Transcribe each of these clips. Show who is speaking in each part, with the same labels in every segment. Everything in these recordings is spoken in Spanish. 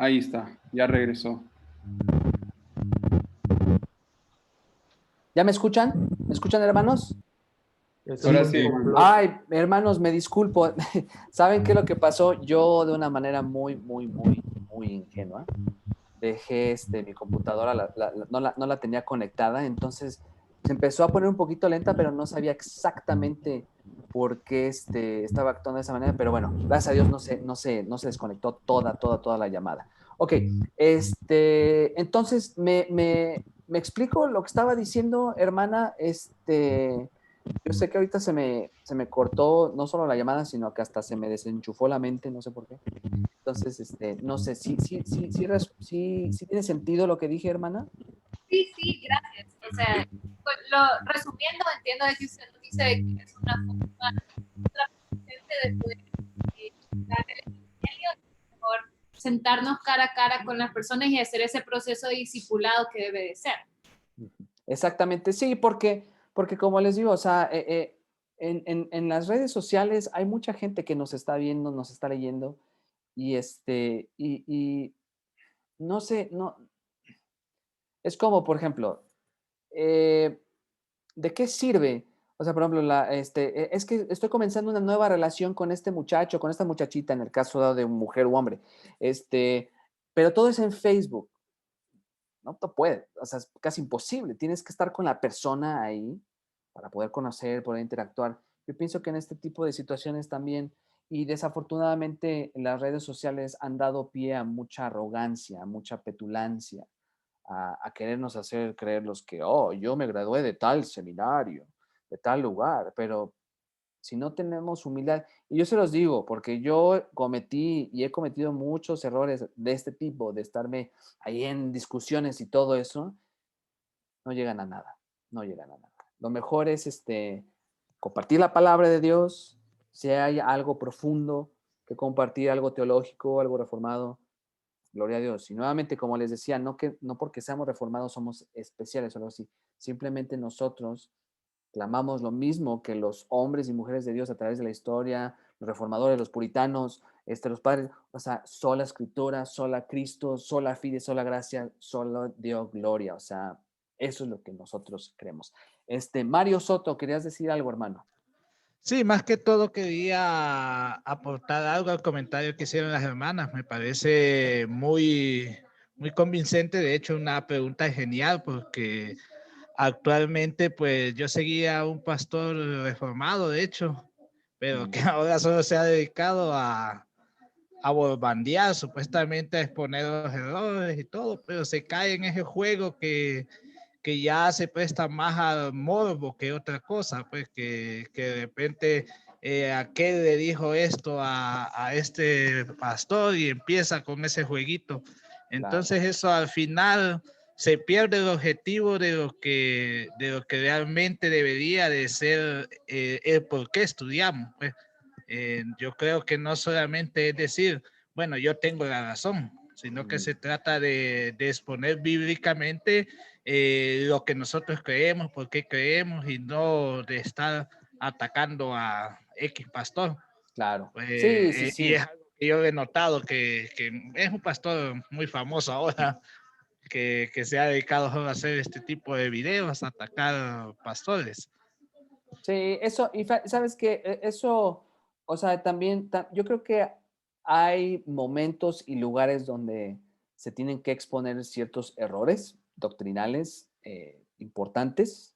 Speaker 1: Ahí está, ya regresó.
Speaker 2: ¿Ya me escuchan? ¿Me escuchan, hermanos?
Speaker 1: Ahora
Speaker 3: Estás un
Speaker 1: sí.
Speaker 3: complot.
Speaker 2: Ay, hermanos, me disculpo. ¿Saben qué es lo que pasó? Yo de una manera muy ingenua dejé mi computadora, no la tenía conectada, entonces se empezó a poner un poquito lenta, pero no sabía exactamente por qué estaba actuando de esa manera, pero bueno, gracias a Dios no se desconectó toda la llamada. Ok, entonces me explico lo que estaba diciendo, hermana, yo sé que ahorita se me cortó no solo la llamada, sino que hasta se me desenchufó la mente, no sé por qué. Entonces, no sé, sí tiene sentido lo que dije, hermana.
Speaker 4: Sí, sí, gracias. O sea, pues, resumiendo, entiendo de que usted nos dice que es una forma contraproducente de poder dar el evangelio, mejor sentarnos cara a cara con las personas y hacer ese proceso de discipulado que debe de ser.
Speaker 2: Exactamente, sí, porque como les digo, o sea, en las redes sociales hay mucha gente que nos está viendo, nos está leyendo, y no sé, no, es como, por ejemplo, eh, ¿de qué sirve? O sea, por ejemplo, es que estoy comenzando una nueva relación con este muchacho, con esta muchachita, en el caso de mujer u hombre, pero todo es en Facebook. No te puede, o sea, es casi imposible. Tienes que estar con la persona ahí para poder conocer, poder interactuar. Yo pienso que en este tipo de situaciones también, y desafortunadamente las redes sociales han dado pie a mucha arrogancia, a mucha petulancia, a querernos hacer creer los que, oh, yo me gradué de tal seminario, de tal lugar, pero si no tenemos humildad, y yo se los digo, porque yo cometí y he cometido muchos errores de este tipo, de estarme ahí en discusiones y todo eso, no llegan a nada, no llegan a nada. Lo mejor es compartir la palabra de Dios, si hay algo profundo que compartir, algo teológico, algo reformado, gloria a Dios. Y nuevamente, como les decía, no porque seamos reformados somos especiales o algo así, simplemente nosotros clamamos lo mismo que los hombres y mujeres de Dios a través de la historia, los reformadores, los puritanos, los padres, o sea, sola escritura, sola Cristo, sola fide, sola gracia, solo Dios gloria, o sea, eso es lo que nosotros creemos. Mario Soto, ¿querías decir algo, hermano?
Speaker 5: Sí, más que todo quería aportar algo al comentario que hicieron las hermanas. Me parece muy convincente. De hecho, una pregunta genial porque actualmente pues yo seguía a un pastor reformado, de hecho, pero que ahora solo se ha dedicado a borbandear, supuestamente a exponer los errores y todo, pero se cae en ese juego que ya se presta más al morbo que otra cosa, pues que de repente aquel le dijo esto a este pastor y empieza con ese jueguito. Entonces claro, eso al final se pierde el objetivo de lo que realmente debería de ser el por qué estudiamos. Pues. Yo creo que no solamente es decir, bueno, yo tengo la razón, sino que se trata de exponer bíblicamente lo que nosotros creemos, por qué creemos y no de estar atacando a X pastor.
Speaker 2: Claro. Sí.
Speaker 5: Y es algo que yo he notado que es un pastor muy famoso ahora que se ha dedicado a hacer este tipo de videos, a atacar pastores.
Speaker 2: Sí, eso, y sabes que eso, o sea, también, yo creo que hay momentos y lugares donde se tienen que exponer ciertos errores doctrinales importantes.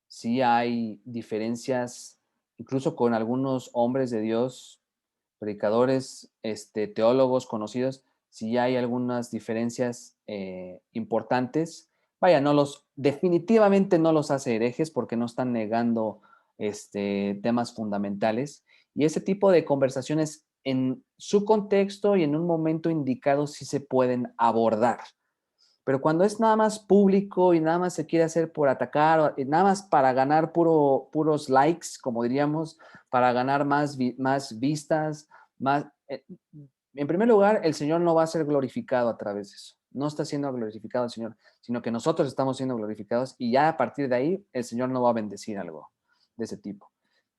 Speaker 2: Sí hay diferencias, incluso con algunos hombres de Dios, predicadores, teólogos conocidos, sí hay algunas diferencias importantes. Vaya, definitivamente no los hace herejes porque no están negando temas fundamentales. Y ese tipo de conversaciones en su contexto y en un momento indicado sí se pueden abordar. Pero cuando es nada más público y nada más se quiere hacer por atacar, y nada más para ganar puros likes, como diríamos, para ganar más vistas, más... en primer lugar, el Señor no va a ser glorificado a través de eso. No está siendo glorificado el Señor, sino que nosotros estamos siendo glorificados y ya a partir de ahí el Señor no va a bendecir algo de ese tipo.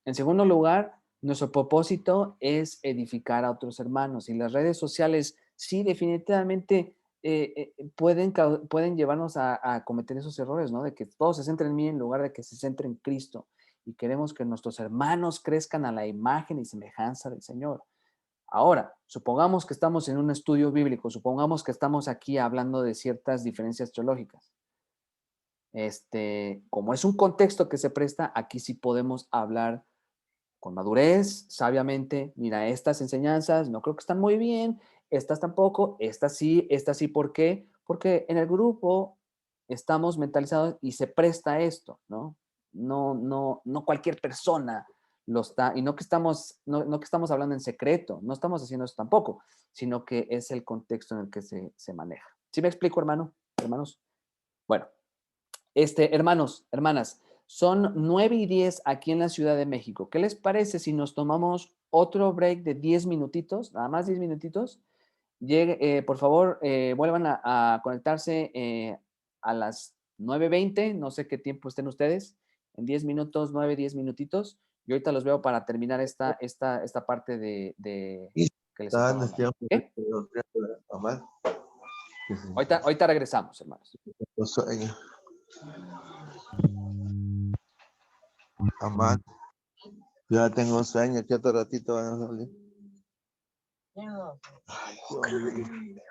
Speaker 2: En segundo lugar, nuestro propósito es edificar a otros hermanos y las redes sociales sí, definitivamente pueden llevarnos a cometer esos errores, ¿no? De que todo se centre en mí en lugar de que se centre en Cristo. Y queremos que nuestros hermanos crezcan a la imagen y semejanza del Señor. Ahora, supongamos que estamos en un estudio bíblico, supongamos que estamos aquí hablando de ciertas diferencias teológicas. Como es un contexto que se presta, aquí sí podemos hablar con madurez, sabiamente. Mira, estas enseñanzas no creo que están muy bien, estas tampoco, estas sí, ¿por qué? Porque en el grupo estamos mentalizados y se presta esto, ¿no? No cualquier persona lo está, y no que estamos hablando en secreto, no estamos haciendo eso tampoco, sino que es el contexto en el que se maneja. ¿Sí me explico, hermanos? Bueno, hermanos, hermanas, son 9:10 aquí en la Ciudad de México. ¿Qué les parece si nos tomamos otro break de 10 minutitos, nada más 10 minutitos? Por favor, vuelvan a conectarse a las 9:20, no sé qué tiempo estén ustedes, en 10 minutos, 9, 10 minutitos. Y ahorita los veo para terminar esta parte de
Speaker 3: Y
Speaker 2: que les
Speaker 3: está
Speaker 2: estaba
Speaker 3: en el
Speaker 2: hablando.
Speaker 3: tiempo
Speaker 2: ¿Qué?
Speaker 3: de los días de la mamá, que se
Speaker 2: Ahorita regresamos, hermanos.
Speaker 3: los sueños. Mamá, yo ya tengo sueño, que otro ratito van a salir. Ay, Dios mío.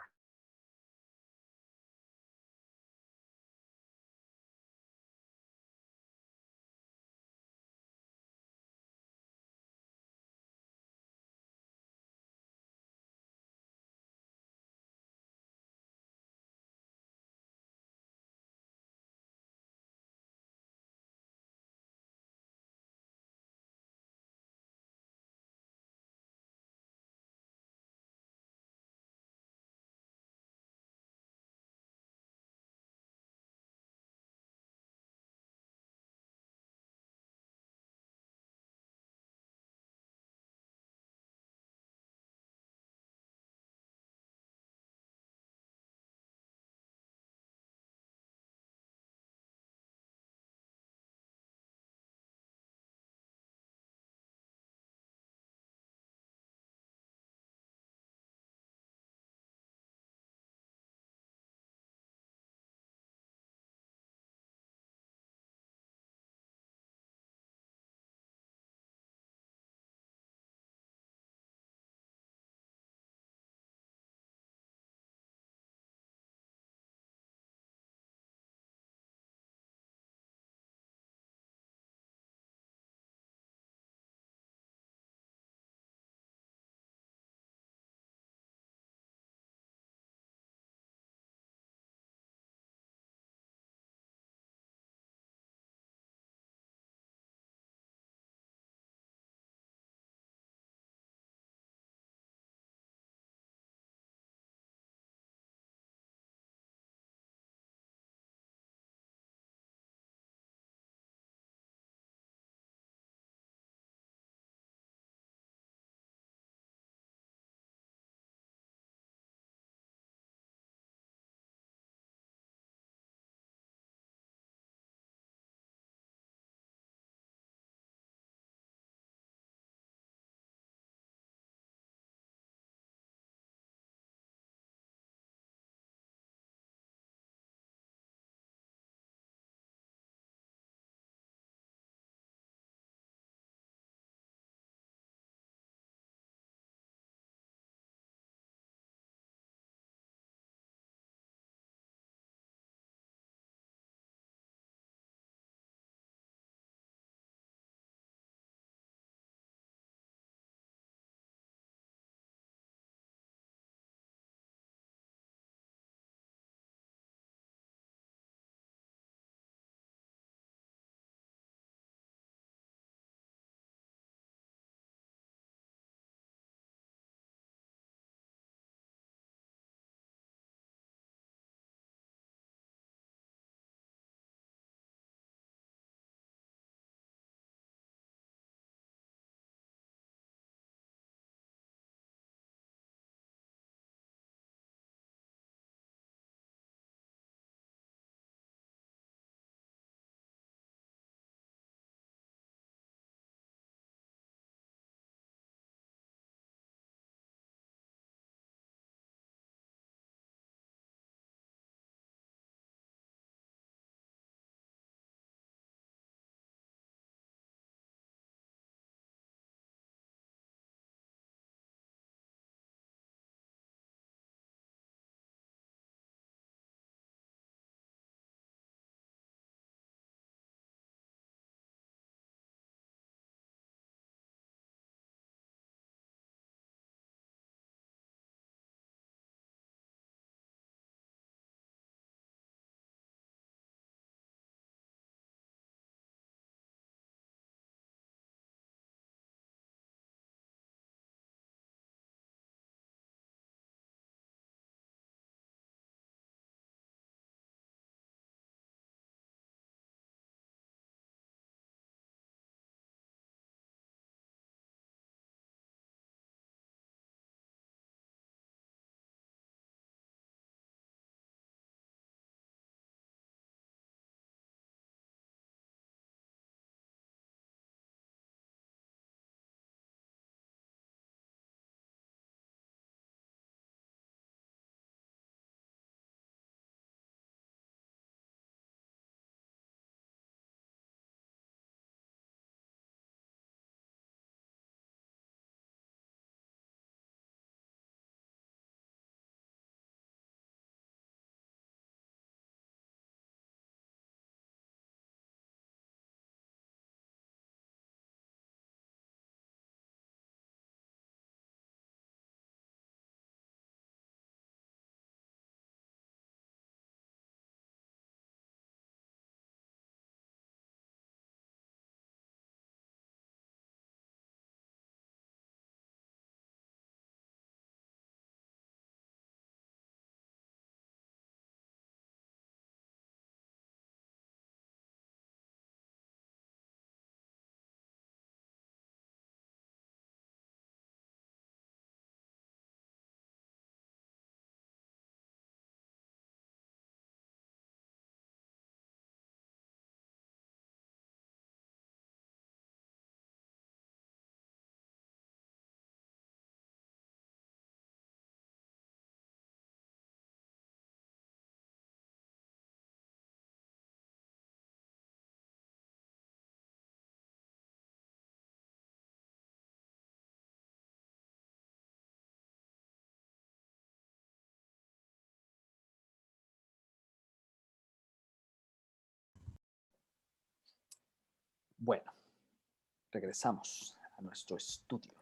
Speaker 2: Bueno, regresamos a nuestro estudio.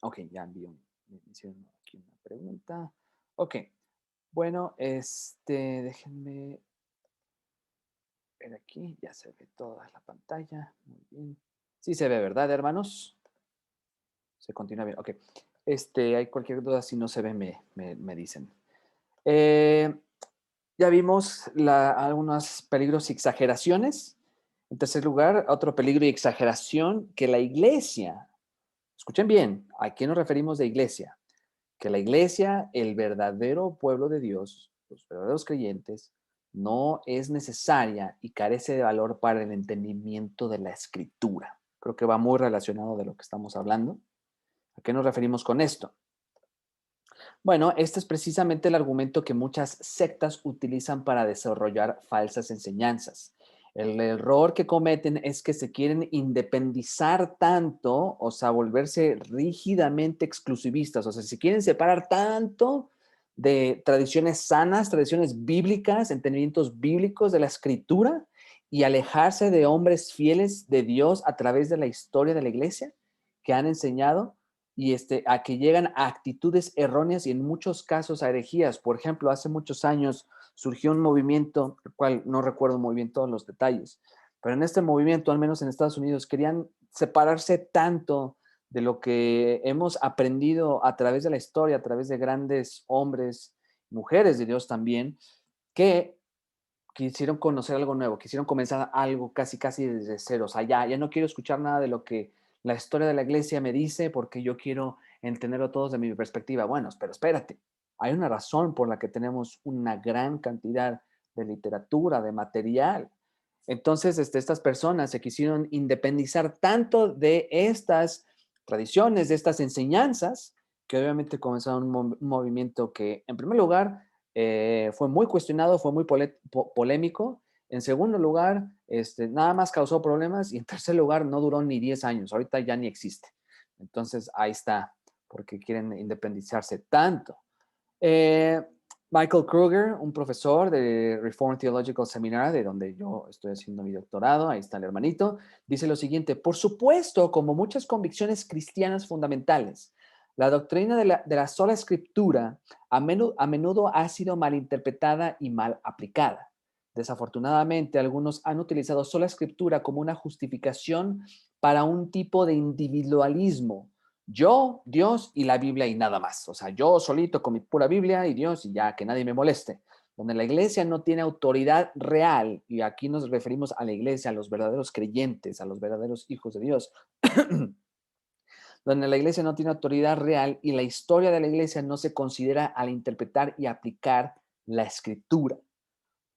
Speaker 2: Ok, ya me hicieron aquí una pregunta. Ok, bueno, déjenme ver aquí, ya se ve toda la pantalla, muy bien. Sí se ve, ¿verdad, hermanos? Se continúa bien, ok. Hay cualquier duda, si no se ve, me dicen. Ya vimos algunos peligros y exageraciones. En tercer lugar, otro peligro y exageración que la iglesia, escuchen bien, ¿a qué nos referimos de iglesia? Que la iglesia, el verdadero pueblo de Dios, los verdaderos creyentes, no es necesaria y carece de valor para el entendimiento de la escritura. Creo que va muy relacionado de lo que estamos hablando. ¿A qué nos referimos con esto? Bueno, este es precisamente el argumento que muchas sectas utilizan para desarrollar falsas enseñanzas. El error que cometen es que se quieren independizar tanto, o sea, volverse rígidamente exclusivistas, o sea, se quieren separar tanto de tradiciones sanas, tradiciones bíblicas, entendimientos bíblicos de la escritura y alejarse de hombres fieles de Dios a través de la historia de la iglesia que han enseñado y a que llegan a actitudes erróneas y en muchos casos a herejías. Por ejemplo, hace muchos años surgió un movimiento, el cual no recuerdo muy bien todos los detalles, pero en este movimiento, al menos en Estados Unidos, querían separarse tanto de lo que hemos aprendido a través de la historia, a través de grandes hombres, mujeres de Dios también, que quisieron conocer algo nuevo, quisieron comenzar algo casi desde cero. O sea, ya no quiero escuchar nada de lo que la historia de la iglesia me dice porque yo quiero entenderlo todo desde mi perspectiva. Bueno, pero espérate, hay una razón por la que tenemos una gran cantidad de literatura, de material. Entonces, estas personas se quisieron independizar tanto de estas tradiciones, de estas enseñanzas, que obviamente comenzaron un movimiento que, en primer lugar, fue muy cuestionado, fue muy polémico. En segundo lugar, nada más causó problemas. Y en tercer lugar, no duró ni 10 años. Ahorita ya ni existe. Entonces, ahí está, porque quieren independizarse tanto. Michael Kruger, un profesor de Reformed Theological Seminary, de donde yo estoy haciendo mi doctorado, ahí está el hermanito, dice lo siguiente: por supuesto, como muchas convicciones cristianas fundamentales, la doctrina de la sola escritura a menudo ha sido malinterpretada y mal aplicada. Desafortunadamente, algunos han utilizado sola escritura como una justificación para un tipo de individualismo. Yo, Dios y la Biblia y nada más. O sea, yo solito con mi pura Biblia y Dios y ya, que nadie me moleste. Donde la iglesia no tiene autoridad real, y aquí nos referimos a la iglesia, a los verdaderos creyentes, a los verdaderos hijos de Dios, donde la iglesia no tiene autoridad real y la historia de la iglesia no se considera al interpretar y aplicar la escritura.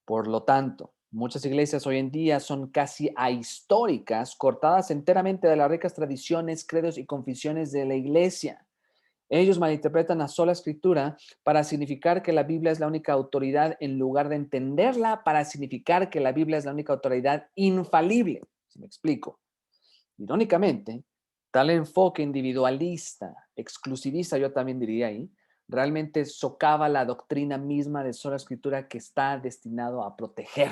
Speaker 2: Por lo tanto, muchas iglesias hoy en día son casi ahistóricas, cortadas enteramente de las ricas tradiciones, credos y confesiones de la iglesia. Ellos malinterpretan la sola escritura para significar que la Biblia es la única autoridad en lugar de entenderla para significar que la Biblia es la única autoridad infalible. ¿Sí me explico? Irónicamente, tal enfoque individualista, exclusivista, yo también diría ahí, realmente socava la doctrina misma de sola escritura que está destinado a proteger,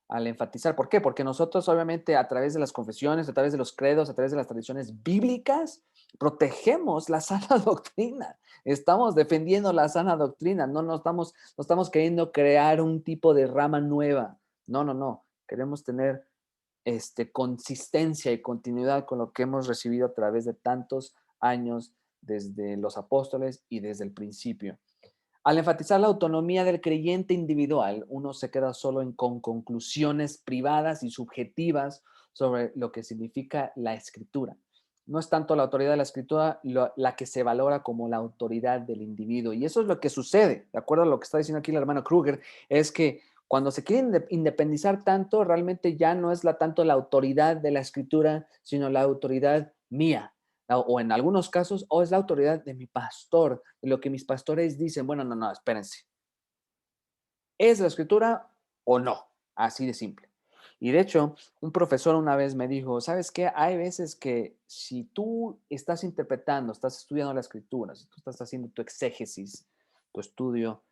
Speaker 2: al enfatizar. ¿Por qué? Porque nosotros obviamente a través de las confesiones, a través de los credos, a través de las tradiciones bíblicas, protegemos la sana doctrina. Estamos defendiendo la sana doctrina. No estamos queriendo crear un tipo de rama nueva. No. Queremos tener consistencia y continuidad con lo que hemos recibido a través de tantos años desde los apóstoles y desde el principio. Al enfatizar la autonomía del creyente individual, uno se queda solo con conclusiones privadas y subjetivas sobre lo que significa la escritura. No es tanto la autoridad de la escritura la que se valora como la autoridad del individuo. Y eso es lo que sucede, de acuerdo a lo que está diciendo aquí el hermano Kruger, es que cuando se quieren independizar tanto, realmente ya no es tanto la autoridad de la escritura, sino la autoridad mía. O en algunos casos, es la autoridad de mi pastor, de lo que mis pastores dicen. Bueno, no, espérense. ¿Es la escritura o no? Así de simple. Y de hecho, un profesor una vez me dijo, ¿sabes qué? Hay veces que si tú estás interpretando, estás estudiando la escritura, si tú estás haciendo tu exégesis, tu estudio,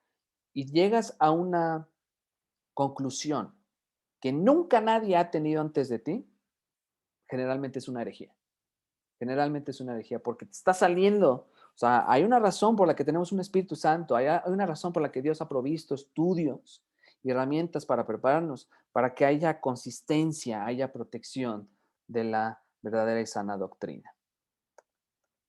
Speaker 2: y llegas a una conclusión que nunca nadie ha tenido antes de ti, generalmente es una herejía. Generalmente es una herejía porque te está saliendo. O sea, hay una razón por la que tenemos un Espíritu Santo, hay una razón por la que Dios ha provisto estudios y herramientas para prepararnos, para que haya consistencia, haya protección de la verdadera y sana doctrina.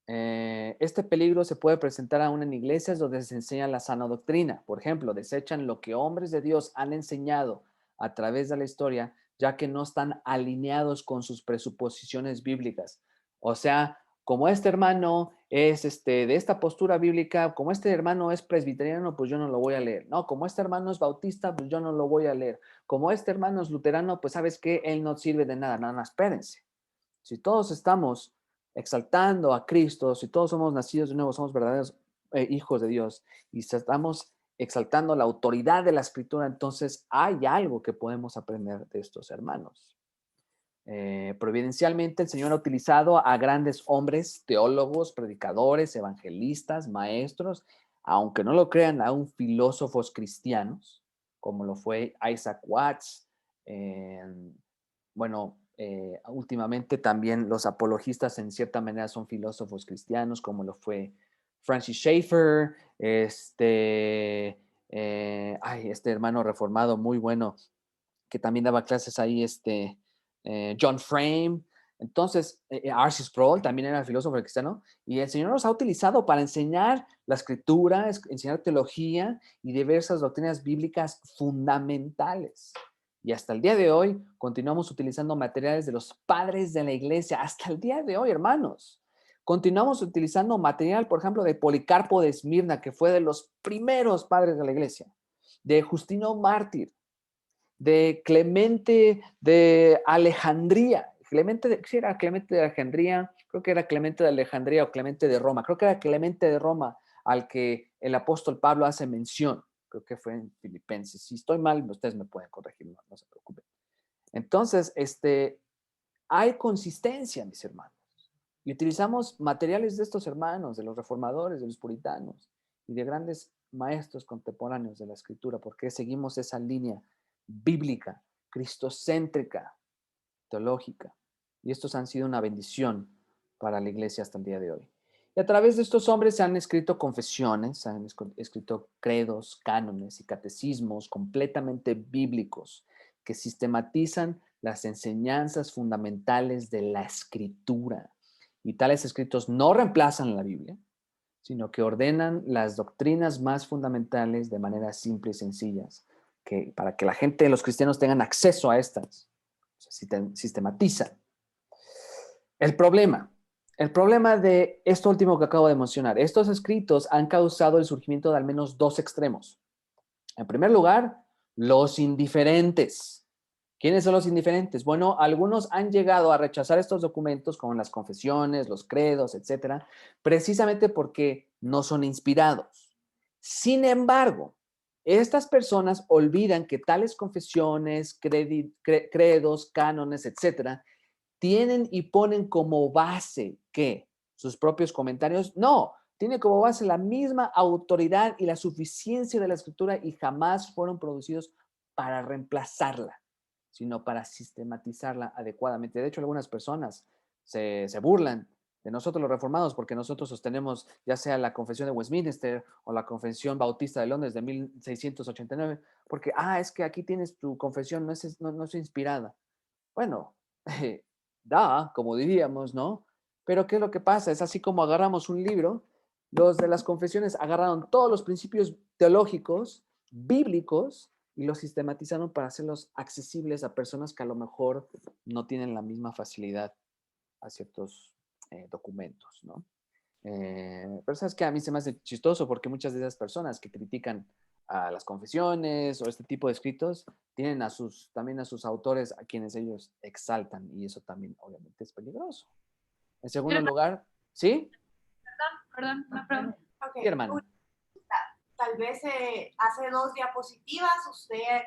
Speaker 2: Este peligro se puede presentar aún en iglesias donde se enseña la sana doctrina. Por ejemplo, desechan lo que hombres de Dios han enseñado a través de la historia, ya que no están alineados con sus presuposiciones bíblicas. O sea, como este hermano es de esta postura bíblica, como este hermano es presbiteriano, pues yo no lo voy a leer. No, como este hermano es bautista, pues yo no lo voy a leer. Como este hermano es luterano, pues sabes que él no sirve de nada. Nada más, espérense. Si todos estamos exaltando a Cristo, si todos somos nacidos de nuevo, somos verdaderos hijos de Dios y estamos exaltando la autoridad de la Escritura, entonces hay algo que podemos aprender de estos hermanos. Providencialmente, el Señor ha utilizado a grandes hombres, teólogos, predicadores, evangelistas, maestros, aunque no lo crean, aún filósofos cristianos, como lo fue Isaac Watts. Últimamente también los apologistas en cierta manera son filósofos cristianos, como lo fue Francis Schaeffer, este hermano reformado muy bueno que también daba clases ahí, John Frame. Entonces, R.C. Sproul también era filósofo cristiano, y el Señor nos ha utilizado para enseñar la Escritura, enseñar teología y diversas doctrinas bíblicas fundamentales. Y hasta el día de hoy continuamos utilizando materiales de los padres de la iglesia. Hasta el día de hoy, hermanos. Continuamos utilizando material, por ejemplo, de Policarpo de Esmirna, que fue de los primeros padres de la iglesia, de Justino Mártir, de Clemente de Alejandría. ¿Sí era Clemente de Alejandría? Creo que era Clemente de Alejandría o Clemente de Roma. Creo que era Clemente de Roma al que el apóstol Pablo hace mención. Creo que fue en Filipenses. Si estoy mal, ustedes me pueden corregir, no se preocupen. Entonces, hay consistencia, mis hermanos. Y utilizamos materiales de estos hermanos, de los reformadores, de los puritanos y de grandes maestros contemporáneos de la Escritura, porque seguimos esa línea bíblica, cristocéntrica, teológica. Y estos han sido una bendición para la iglesia hasta el día de hoy. Y a través de estos hombres se han escrito confesiones, se han escrito credos, cánones y catecismos completamente bíblicos que sistematizan las enseñanzas fundamentales de la Escritura. Y tales escritos no reemplazan la Biblia, sino que ordenan las doctrinas más fundamentales de manera simple y sencillas, para que la gente, los cristianos, tengan acceso a estas. O sea, sistematizan. El problema de esto último que acabo de mencionar, estos escritos han causado el surgimiento de al menos dos extremos. En primer lugar, los indiferentes. ¿Quiénes son los indiferentes? Bueno, algunos han llegado a rechazar estos documentos como las confesiones, los credos, etcétera, precisamente porque no son inspirados. Sin embargo, estas personas olvidan que tales confesiones, credos, cánones, etcétera, tienen y ponen como base ¿qué? Sus propios comentarios. No, tiene como base la misma autoridad y la suficiencia de la Escritura y jamás fueron producidos para reemplazarla, sino para sistematizarla adecuadamente. De hecho, algunas personas se burlan de nosotros los reformados porque nosotros sostenemos ya sea la Confesión de Westminster o la Confesión Bautista de Londres de 1689, porque, es que aquí tienes tu confesión, no es inspirada. Bueno, como diríamos, ¿no? Pero ¿qué es lo que pasa? Es así como agarramos un libro, los de las confesiones agarraron todos los principios teológicos, bíblicos, y los sistematizaron para hacerlos accesibles a personas que a lo mejor no tienen la misma facilidad a ciertos documentos, ¿no? Pero sabes que a mí se me hace chistoso porque muchas de esas personas que critican a las confesiones o este tipo de escritos tienen también a sus autores a quienes ellos exaltan, y eso también obviamente es peligroso. En segundo lugar, ¿sí?
Speaker 4: Perdón, una pregunta.
Speaker 6: Okay.
Speaker 2: Sí, hermano.
Speaker 6: Tal vez hace 2 diapositivas usted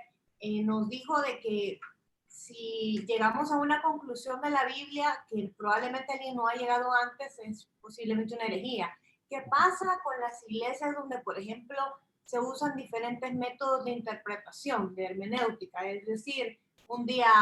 Speaker 6: nos dijo de que si llegamos a una conclusión de la Biblia que probablemente alguien no ha llegado antes, es posiblemente una herejía. ¿Qué pasa con las iglesias donde, por ejemplo, se usan diferentes métodos de interpretación, de hermenéutica, es decir, un día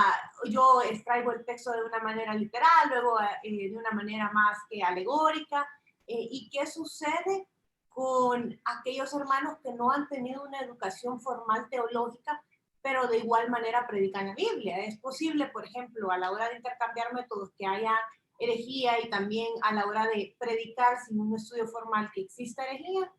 Speaker 6: yo extraigo el texto de una manera literal, luego de una manera más alegórica. ¿Y qué sucede con aquellos hermanos que no han tenido una educación formal teológica, pero de igual manera predican la Biblia? Es posible, por ejemplo, a la hora de intercambiar métodos, que haya herejía, y también a la hora de predicar sin un estudio formal, que exista herejía.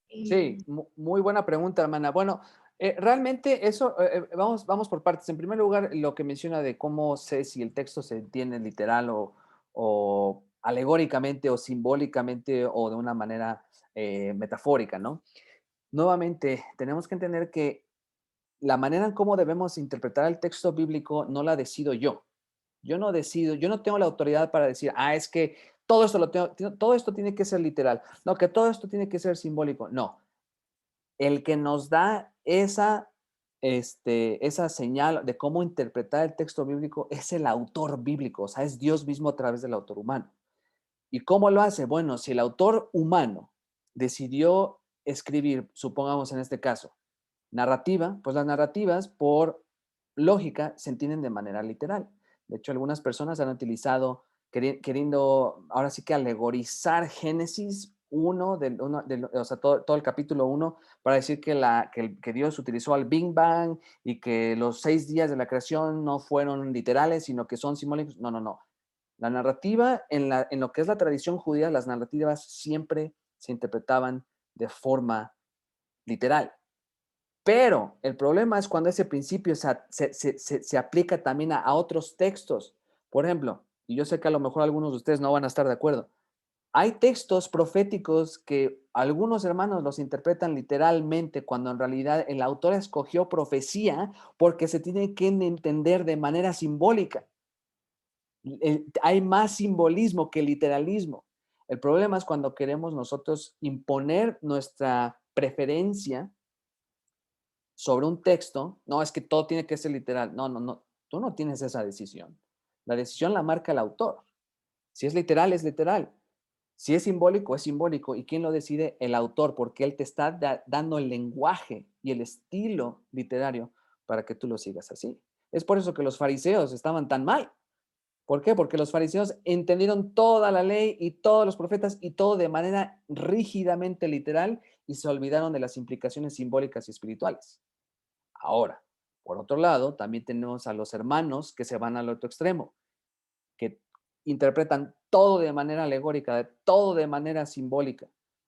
Speaker 2: Sí, muy buena pregunta, hermana. Bueno, realmente eso, vamos por partes. En primer lugar, lo que menciona de cómo sé si el texto se entiende literal o alegóricamente o simbólicamente o de una manera metafórica, ¿no? Nuevamente, tenemos que entender que la manera en cómo debemos interpretar el texto bíblico no la decido yo. Yo no decido, yo no tengo la autoridad para decir, es que todo esto todo esto tiene que ser literal, no, que todo esto tiene que ser simbólico. No, el que nos da esa señal de cómo interpretar el texto bíblico es el autor bíblico, o sea, es Dios mismo a través del autor humano. ¿Y cómo lo hace? Bueno, si el autor humano decidió escribir, supongamos en este caso, narrativa, pues las narrativas por lógica se entienden de manera literal. De hecho, algunas personas han utilizado, queriendo ahora sí que alegorizar Génesis 1, o sea, todo el capítulo 1, para decir que Dios utilizó al Big Bang y que los 6 días de la creación no fueron literales, sino que son simbólicos. No, no, no. La narrativa, en lo que es la tradición judía, las narrativas siempre se interpretaban de forma literal. Pero el problema es cuando ese principio se aplica también a otros textos. Por ejemplo, y yo sé que a lo mejor algunos de ustedes no van a estar de acuerdo, hay textos proféticos que algunos hermanos los interpretan literalmente cuando en realidad el autor escogió profecía porque se tiene que entender de manera simbólica. Hay más simbolismo que literalismo. El problema es cuando queremos nosotros imponer nuestra preferencia sobre un texto. No, es que todo tiene que ser literal. No, no, no. Tú no tienes esa decisión. La decisión la marca el autor. Si es literal, es literal. Si es simbólico, es simbólico. ¿Y quién lo decide? El autor, porque él te está dando el lenguaje y el estilo literario para que tú lo sigas así. Es por eso que los fariseos estaban tan mal. ¿Por qué? Porque los fariseos entendieron toda la ley y todos los profetas y todo de manera rígidamente literal y se olvidaron de las implicaciones simbólicas y espirituales. Ahora, por otro lado, también tenemos a los hermanos que se van al otro extremo, que interpretan todo de manera alegórica, todo de manera simbólica,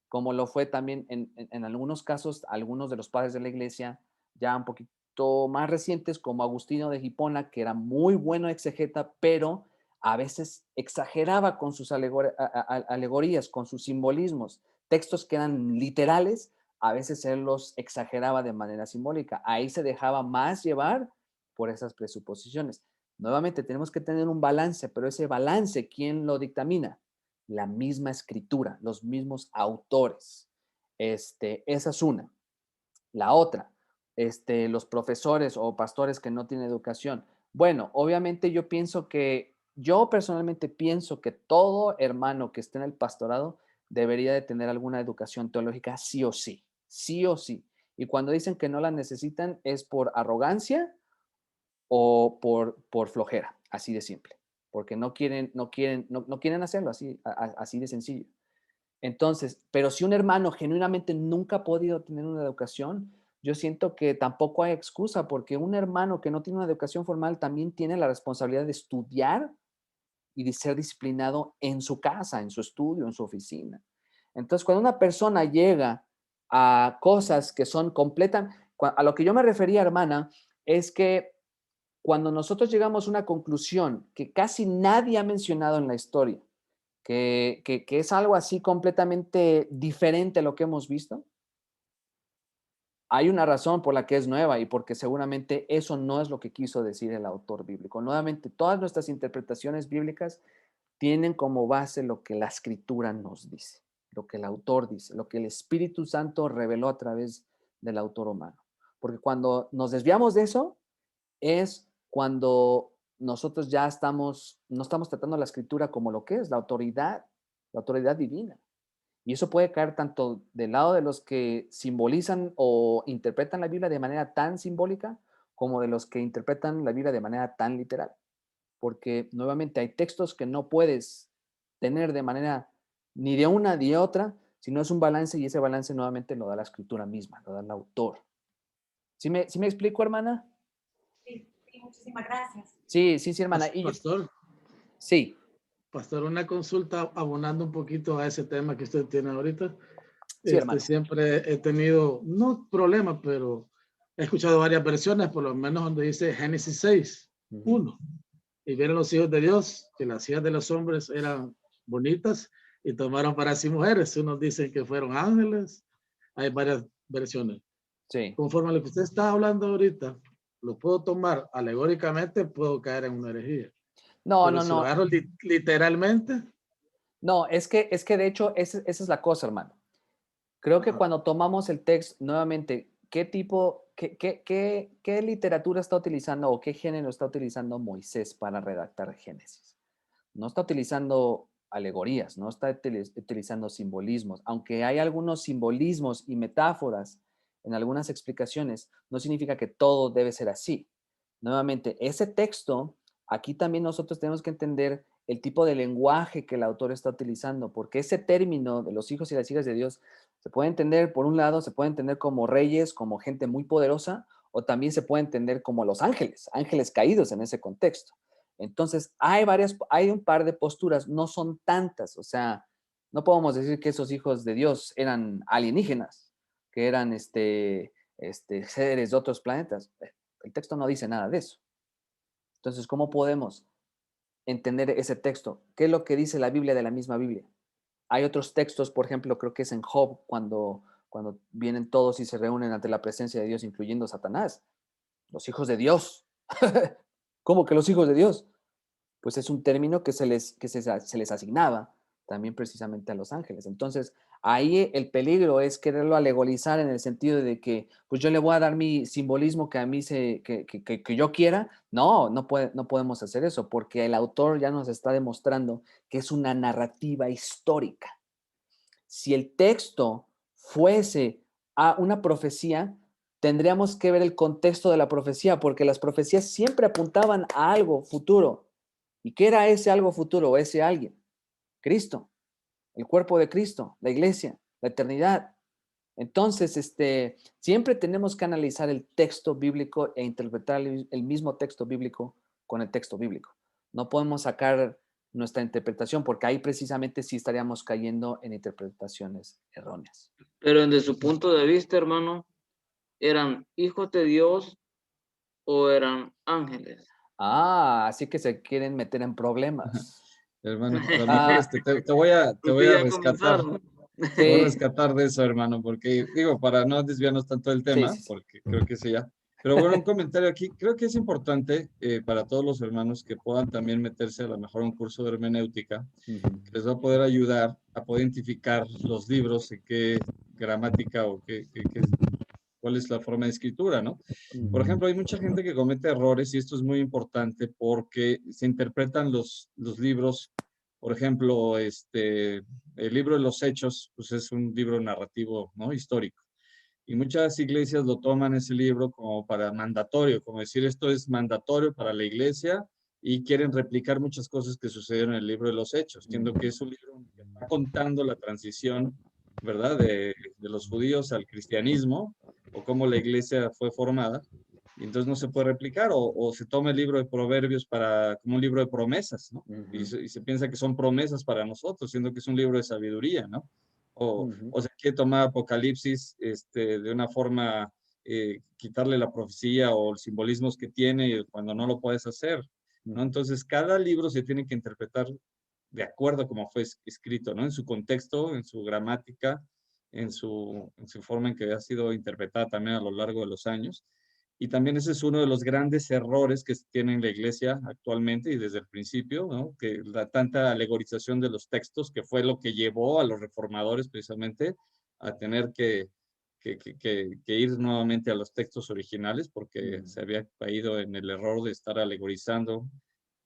Speaker 2: como lo fue también en algunos casos, algunos de los padres de la iglesia, ya un poquito más recientes, como Agustino de Hipona, que era muy bueno exegeta, pero a veces exageraba con sus alegorías, con sus simbolismos, textos que eran literales, a veces él los exageraba de manera simbólica. Ahí se dejaba más llevar por esas presuposiciones. Nuevamente tenemos que tener un balance, pero ese balance, ¿quién lo dictamina? La misma escritura, los mismos autores. Esa es una. La otra, los profesores o pastores que no tienen educación. Bueno, obviamente yo personalmente pienso que todo hermano que esté en el pastorado debería de tener alguna educación teológica sí o sí, sí o sí. Y cuando dicen que no la necesitan es por arrogancia o por flojera, así de simple, porque no quieren hacerlo, así de sencillo. Entonces, pero si un hermano genuinamente nunca ha podido tener una educación, yo siento que tampoco hay excusa, porque un hermano que no tiene una educación formal también tiene la responsabilidad de estudiar y de ser disciplinado en su casa, en su estudio, en su oficina. Entonces, cuando una persona llega a cosas que son completas, a lo que yo me refería, hermana, es que cuando nosotros llegamos a una conclusión que casi nadie ha mencionado en la historia, que es algo así completamente diferente a lo que hemos visto, hay una razón por la que es nueva y porque seguramente eso no es lo que quiso decir el autor bíblico. Nuevamente, todas nuestras interpretaciones bíblicas tienen como base lo que la escritura nos dice, lo que el autor dice, lo que el Espíritu Santo reveló a través del autor humano. Porque cuando nos desviamos de eso, es cuando nosotros ya no estamos tratando la escritura como lo que es, la autoridad divina. Y eso puede caer tanto del lado de los que simbolizan o interpretan la Biblia de manera tan simbólica como de los que interpretan la Biblia de manera tan literal. Porque nuevamente hay textos que no puedes tener de manera ni de una ni de otra, sino es un balance y ese balance nuevamente lo da la escritura misma, lo da el autor. ¿Sí me explico, hermana?
Speaker 6: Sí, sí, muchísimas gracias.
Speaker 2: Sí, hermana.
Speaker 7: Pastor,
Speaker 2: Sí.
Speaker 7: Pastor, una consulta abonando un poquito a ese tema que usted tiene ahorita.
Speaker 2: Sí, hermano.
Speaker 7: Siempre he tenido, no problemas, pero he escuchado varias versiones, por lo menos donde dice Génesis 6, 1. Y vieron los hijos de Dios que las hijas de los hombres eran bonitas y tomaron para sí mujeres. Unos dicen que fueron ángeles. Hay varias versiones.
Speaker 2: Sí.
Speaker 7: Conforme a lo que usted está hablando ahorita, lo puedo tomar alegóricamente, puedo caer en una herejía.
Speaker 2: No,
Speaker 7: Pero si lo agarro literalmente.
Speaker 2: No, es que de hecho esa es la cosa, hermano. Creo que cuando tomamos el texto, nuevamente, ¿qué literatura está utilizando o qué género está utilizando Moisés para redactar Génesis? No está utilizando alegorías, no está utilizando simbolismos, aunque hay algunos simbolismos y metáforas en algunas explicaciones, no significa que todo debe ser así. Nuevamente, ese texto, aquí también nosotros tenemos que entender el tipo de lenguaje que el autor está utilizando, porque ese término de los hijos y las hijas de Dios se puede entender, por un lado, se puede entender como reyes, como gente muy poderosa, o también se puede entender como los ángeles, ángeles caídos en ese contexto. Entonces, hay un par de posturas, no son tantas, o sea, no podemos decir que esos hijos de Dios eran alienígenas, que eran seres de otros planetas. El texto no dice nada de eso. Entonces, ¿cómo podemos entender ese texto? ¿Qué es lo que dice la Biblia de la misma Biblia? Hay otros textos, por ejemplo, creo que es en Job, cuando vienen todos y se reúnen ante la presencia de Dios, incluyendo Satanás. Los hijos de Dios. ¿Cómo que los hijos de Dios? Pues es un término que se les asignaba también precisamente a los ángeles. Entonces, ahí el peligro es quererlo alegorizar en el sentido de que, pues yo le voy a dar mi simbolismo que a mí que yo quiera. No podemos hacer eso, porque el autor ya nos está demostrando que es una narrativa histórica. Si el texto fuese a una profecía, tendríamos que ver el contexto de la profecía, porque las profecías siempre apuntaban a algo futuro. ¿Y qué era ese algo futuro o ese alguien? Cristo, el cuerpo de Cristo, la iglesia, la eternidad. Entonces, siempre tenemos que analizar el texto bíblico e interpretar el mismo texto bíblico con el texto bíblico. No podemos sacar nuestra interpretación porque ahí precisamente sí estaríamos cayendo en interpretaciones erróneas.
Speaker 8: Pero desde su punto de vista, hermano, ¿eran hijos de Dios o eran ángeles?
Speaker 2: Así que se quieren meter en problemas.
Speaker 1: Hermano, a lo mejor te voy a rescatar. Te voy a rescatar de eso, hermano, porque digo, para no desviarnos tanto del tema, porque creo que sí ya. Pero bueno, un comentario aquí. Creo que es importante para todos los hermanos que puedan también meterse a lo mejor a un curso de hermenéutica, que les va a poder ayudar a poder identificar los libros, en qué gramática o cuál es la forma de escritura, ¿no? Por ejemplo, hay mucha gente que comete errores y esto es muy importante porque se interpretan los libros, por ejemplo, el libro de los Hechos, pues es un libro narrativo, ¿no? Histórico. Y muchas iglesias lo toman ese libro como para mandatorio, como decir esto es mandatorio para la iglesia y quieren replicar muchas cosas que sucedieron en el libro de los Hechos, siendo que es un libro que está contando la transición, ¿verdad? De los judíos al cristianismo o cómo la iglesia fue formada. Y entonces no se puede replicar o se toma el libro de Proverbios como un libro de promesas, ¿no? Y se piensa que son promesas para nosotros, siendo que es un libro de sabiduría, ¿no? O se quiere tomar Apocalipsis de una forma, quitarle la profecía o los simbolismos que tiene cuando no lo puedes hacer, ¿no? Entonces, cada libro se tiene que interpretar de acuerdo a cómo fue escrito, ¿no? En su contexto, en su gramática, en su forma en que ha sido interpretada también a lo largo de los años. Y también ese es uno de los grandes errores que tiene la iglesia actualmente y desde el principio, ¿no? Que la tanta alegorización de los textos, que fue lo que llevó a los reformadores precisamente a tener que ir nuevamente a los textos originales porque se había caído en el error de estar alegorizando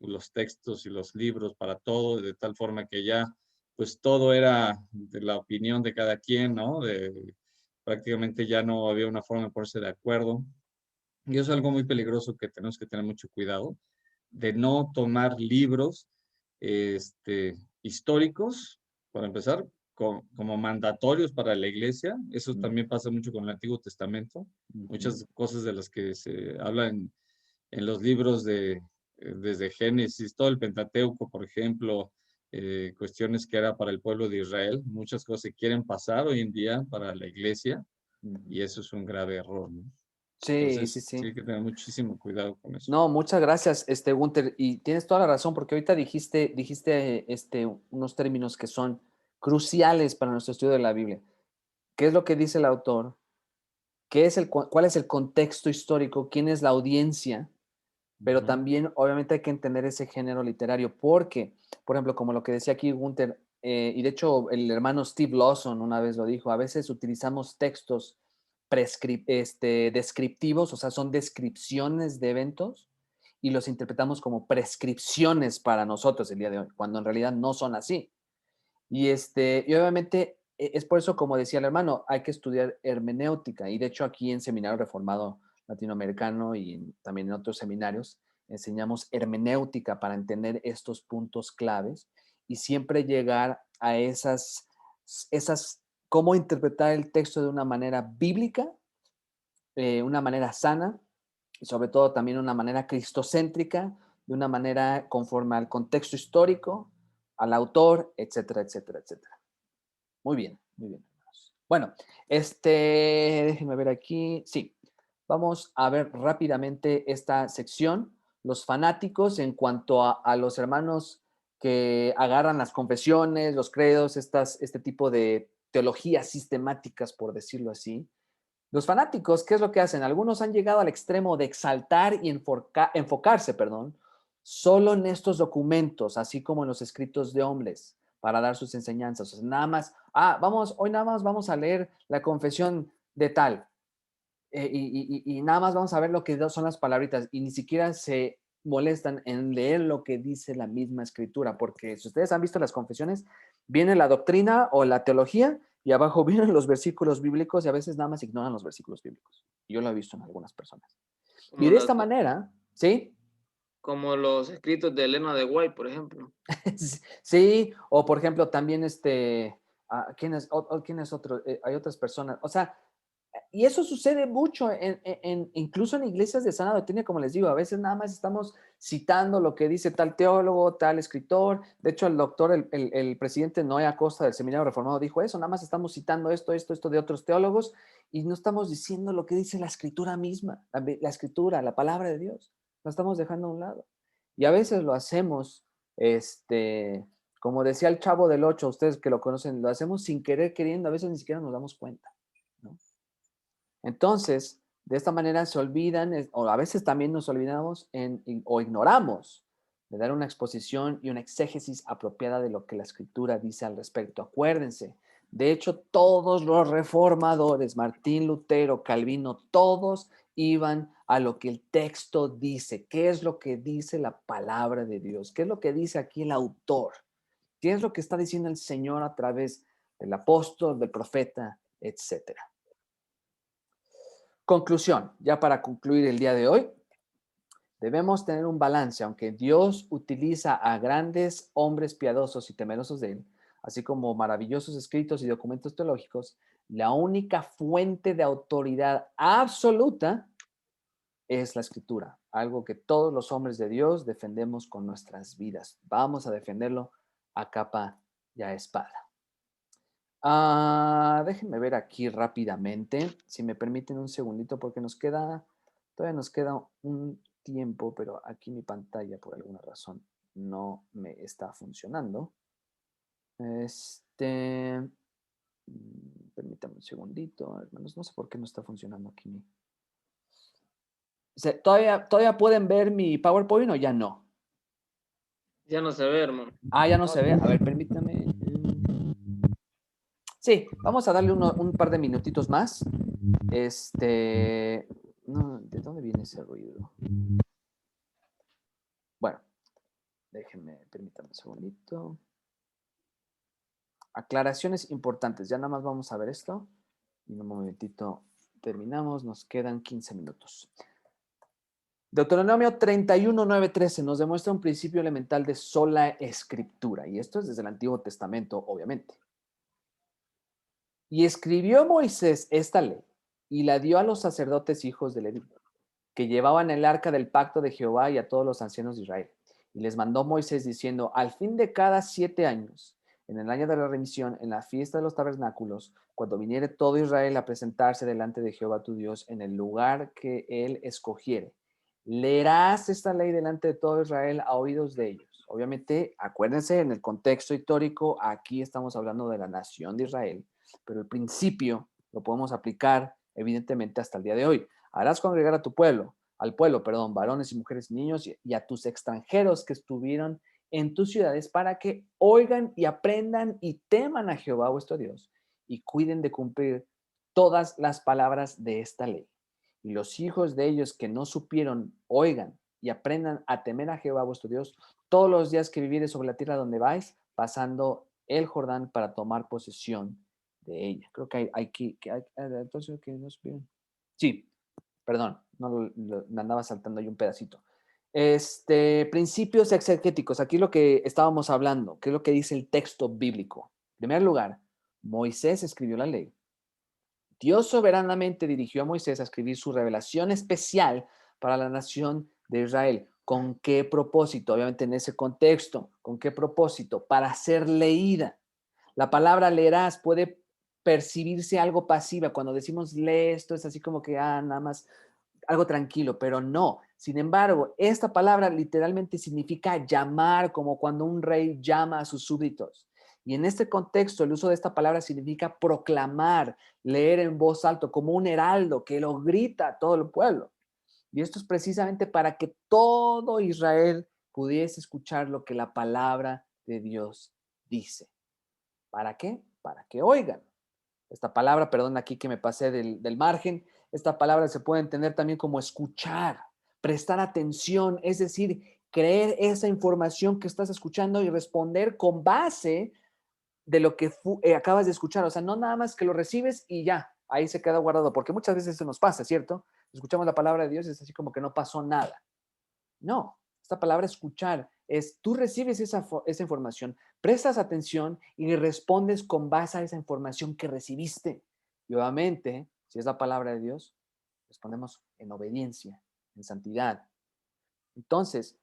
Speaker 1: los textos y los libros para todo, de tal forma que ya pues todo era de la opinión de cada quien, ¿no? Prácticamente ya no había una forma de ponerse de acuerdo. Y eso es algo muy peligroso que tenemos que tener mucho cuidado, de no tomar libros históricos, para empezar, como mandatorios para la iglesia. Eso también pasa mucho con el Antiguo Testamento. Muchas cosas de las que se hablan en los libros desde Génesis, todo el Pentateuco, por ejemplo, cuestiones que era para el pueblo de Israel, muchas cosas se quieren pasar hoy en día para la iglesia, y eso es un grave error, ¿no?
Speaker 2: Sí,
Speaker 1: Entonces,
Speaker 2: sí,
Speaker 1: sí
Speaker 2: sí.
Speaker 1: hay que tener muchísimo cuidado con eso.
Speaker 2: No, muchas gracias, Gunther, y tienes toda la razón, porque ahorita dijiste unos términos que son cruciales para nuestro estudio de la Biblia. ¿Qué es lo que dice el autor? ¿Cuál es el contexto histórico? ¿Quién es la audiencia? Pero también, obviamente, hay que entender ese género literario, porque, por ejemplo, como lo que decía aquí Gunther, y de hecho el hermano Steve Lawson una vez lo dijo, a veces utilizamos textos descriptivos, o sea, son descripciones de eventos, y los interpretamos como prescripciones para nosotros el día de hoy, cuando en realidad no son así. Y obviamente es por eso, como decía el hermano, hay que estudiar hermenéutica. Y de hecho aquí en Seminario Reformado Latinoamericano y también en otros seminarios enseñamos hermenéutica para entender estos puntos claves y siempre llegar a cómo interpretar el texto de una manera bíblica, una manera sana y sobre todo también una manera cristocéntrica, de una manera conforme al contexto histórico, al autor, etcétera, etcétera, etcétera. Muy bien, muy bien. Bueno, déjenme ver aquí. Sí, vamos a ver rápidamente esta sección. Los fanáticos en cuanto a los hermanos que agarran las confesiones, los credos, este tipo de teologías sistemáticas, por decirlo así. Los fanáticos, ¿qué es lo que hacen? Algunos han llegado al extremo de exaltar y enfocarse, solo en estos documentos, así como en los escritos de hombres, para dar sus enseñanzas. O sea, nada más, hoy nada más vamos a leer la confesión de tal, y nada más vamos a ver lo que son las palabritas, y ni siquiera se molestan en leer lo que dice la misma escritura, porque si ustedes han visto las confesiones, viene la doctrina o la teología, y abajo vienen los versículos bíblicos, y a veces nada más ignoran los versículos bíblicos. Yo lo he visto en algunas personas. Y de esta manera, ¿sí?
Speaker 8: Como los escritos de Elena de White, por ejemplo.
Speaker 2: Sí, o por ejemplo también ¿quién es otro? Hay otras personas, o sea, y eso sucede mucho, incluso en iglesias de sana doctrina, como les digo, a veces nada más estamos citando lo que dice tal teólogo, tal escritor. De hecho, el doctor, el presidente Noé Acosta del Seminario Reformado dijo eso, nada más estamos citando esto de otros teólogos y no estamos diciendo lo que dice la escritura misma, la escritura, la palabra de Dios. Lo estamos dejando a un lado. Y a veces lo hacemos, como decía el Chavo del Ocho, ustedes que lo conocen, lo hacemos sin querer, queriendo, a veces ni siquiera nos damos cuenta, ¿no? Entonces, de esta manera se olvidan, o a veces también nos olvidamos o ignoramos de dar una exposición y una exégesis apropiada de lo que la escritura dice al respecto. Acuérdense, de hecho, todos los reformadores, Martín Lutero, Calvino, todos iban a lo que el texto dice. ¿Qué es lo que dice la palabra de Dios? ¿Qué es lo que dice aquí el autor? ¿Qué es lo que está diciendo el Señor a través del apóstol, del profeta, etcétera? Conclusión, ya para concluir el día de hoy, debemos tener un balance, aunque Dios utiliza a grandes hombres piadosos y temerosos de Él, así como maravillosos escritos y documentos teológicos, la única fuente de autoridad absoluta es la Escritura, algo que todos los hombres de Dios defendemos con nuestras vidas. Vamos a defenderlo a capa y a espada. Déjenme ver aquí rápidamente, si me permiten un segundito, porque todavía nos queda un tiempo, pero aquí mi pantalla por alguna razón no me está funcionando. Permítame un segundito, hermanos, no sé por qué no está funcionando aquí. ¿Todavía pueden ver mi PowerPoint o ya no?
Speaker 8: Ya no se ve, hermano.
Speaker 2: Ya no se ve. A ver, permítame. Sí, vamos a darle un par de minutitos más. No, ¿de dónde viene ese ruido? Bueno, permítanme un segundito. aclaraciones importantes. Ya nada más vamos a ver esto. Y en un momentito terminamos. Nos quedan 15 minutos. Deuteronomio 31, 9, 13 nos demuestra un principio elemental de sola escritura. Y esto es desde el Antiguo Testamento, obviamente. Y escribió Moisés esta ley y la dio a los sacerdotes hijos de Leví, que llevaban el arca del pacto de Jehová, y a todos los ancianos de Israel. Y les mandó Moisés diciendo: al fin de cada 7 años, en el año de la remisión, en la fiesta de los tabernáculos, cuando viniere todo Israel a presentarse delante de Jehová tu Dios en el lugar que él escogiere, leerás esta ley delante de todo Israel a oídos de ellos. Obviamente, acuérdense, en el contexto histórico, aquí estamos hablando de la nación de Israel, pero el principio lo podemos aplicar evidentemente hasta el día de hoy. Harás congregar a tu pueblo, varones y mujeres, niños, y a tus extranjeros que estuvieron en tus ciudades, para que oigan y aprendan y teman a Jehová vuestro Dios, y cuiden de cumplir todas las palabras de esta ley. Y los hijos de ellos que no supieron, oigan y aprendan a temer a Jehová vuestro Dios todos los días que vivieres sobre la tierra donde vais, pasando el Jordán para tomar posesión de ella. Creo que hay que entonces que no supieron. Sí, perdón, no me andaba saltando ahí un pedacito. Principios exegéticos, aquí lo que estábamos hablando, ¿qué es lo que dice el texto bíblico? En primer lugar, Moisés escribió la ley. Dios soberanamente dirigió a Moisés a escribir su revelación especial para la nación de Israel. ¿Con qué propósito? Obviamente en ese contexto. ¿Con qué propósito? Para ser leída. La palabra leerás puede percibirse algo pasiva. Cuando decimos lee esto es así como que nada más algo tranquilo, pero no. Sin embargo, esta palabra literalmente significa llamar, como cuando un rey llama a sus súbditos. Y en este contexto, el uso de esta palabra significa proclamar, leer en voz alta, como un heraldo que lo grita a todo el pueblo. Y esto es precisamente para que todo Israel pudiese escuchar lo que la palabra de Dios dice. ¿Para qué? Para que oigan. Esta palabra, perdón, aquí que me pasé del margen, esta palabra se puede entender también como escuchar, prestar atención, es decir, creer esa información que estás escuchando y responder con base de lo que acabas de escuchar. O sea, no nada más que lo recibes y ya, ahí se queda guardado, porque muchas veces eso nos pasa, ¿cierto? Escuchamos la palabra de Dios y es así como que no pasó nada. No, esta palabra escuchar es tú recibes esa información, prestas atención y respondes con base a esa información que recibiste. Y obviamente, si es la palabra de Dios, respondemos en obediencia, en santidad. Entonces,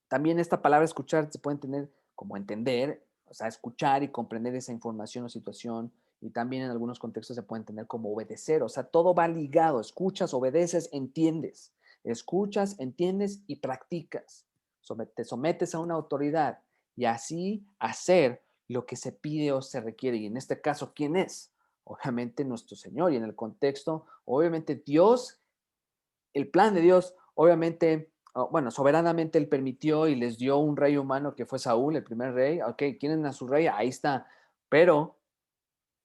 Speaker 2: también esta palabra escuchar se puede entender como entender, o sea, escuchar y comprender esa información o situación, y también en algunos contextos se puede entender como obedecer, o sea, todo va ligado, escuchas, obedeces, entiendes, escuchas, entiendes y practicas, te sometes a una autoridad y así hacer lo que se pide o se requiere, y en este caso, ¿quién es? Obviamente nuestro Señor, y en el contexto, obviamente Dios, el plan de Dios, obviamente, bueno, soberanamente Él permitió y les dio un rey humano que fue Saúl, el primer rey. Ok, ¿quieren a su rey? Ahí está. Pero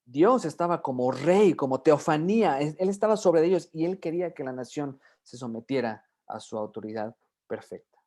Speaker 2: Dios estaba como rey, como teofanía. Él estaba sobre ellos y Él quería que la nación se sometiera a su autoridad perfecta.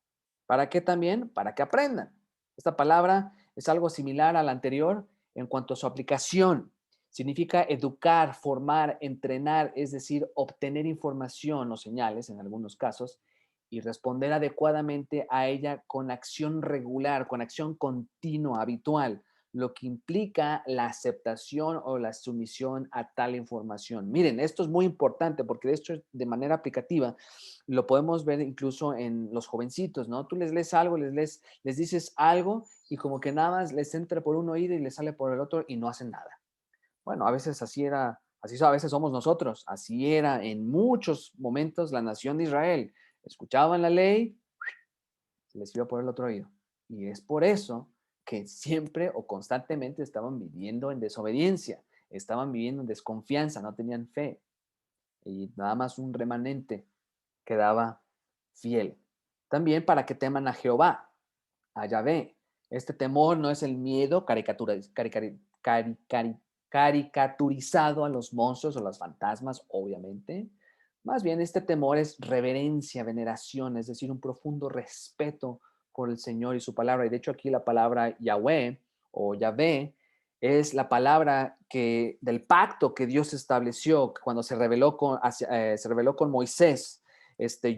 Speaker 2: ¿Para qué también? Para que aprendan. Esta palabra es algo similar a la anterior en cuanto a su aplicación. Significa educar, formar, entrenar, es decir, obtener información o señales en algunos casos y responder adecuadamente a ella con acción regular, con acción continua, habitual, lo que implica la aceptación o la sumisión a tal información. Miren, esto es muy importante porque de hecho de manera aplicativa lo podemos ver incluso en los jovencitos, ¿no? Tú les lees algo, les dices algo y como que nada más les entra por un oído y les sale por el otro y no hacen nada. Bueno, a veces así era, así a veces somos nosotros, así era en muchos momentos la nación de Israel. Escuchaban la ley, se les iba por el otro oído. Y es por eso que siempre o constantemente estaban viviendo en desobediencia, estaban viviendo en desconfianza, no tenían fe. Y nada más un remanente quedaba fiel. También para que teman a Jehová, a Yahvé. Este temor no es el miedo caricaturizado a los monstruos o los fantasmas, obviamente. Más bien, este temor es reverencia, veneración, es decir, un profundo respeto por el Señor y su palabra. Y de hecho aquí la palabra Yahweh o Yahvé, es la palabra del pacto que Dios estableció cuando se reveló con Moisés.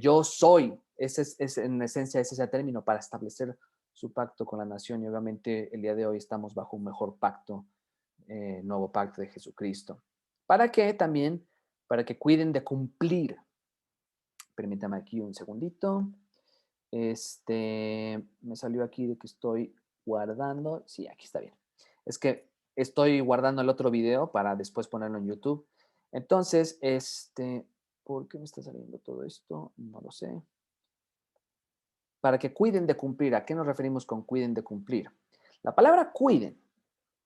Speaker 2: Yo soy, ese es en esencia ese es el término para establecer su pacto con la nación, y obviamente el día de hoy estamos bajo un mejor pacto, nuevo pacto de Jesucristo. ¿Para qué? También para que cuiden de cumplir. Permítame aquí un segundito. Me salió aquí de que estoy guardando. Sí, aquí está bien. Es que estoy guardando el otro video para después ponerlo en YouTube. Entonces, ¿por qué me está saliendo todo esto? No lo sé. Para que cuiden de cumplir. ¿A qué nos referimos con cuiden de cumplir? La palabra cuiden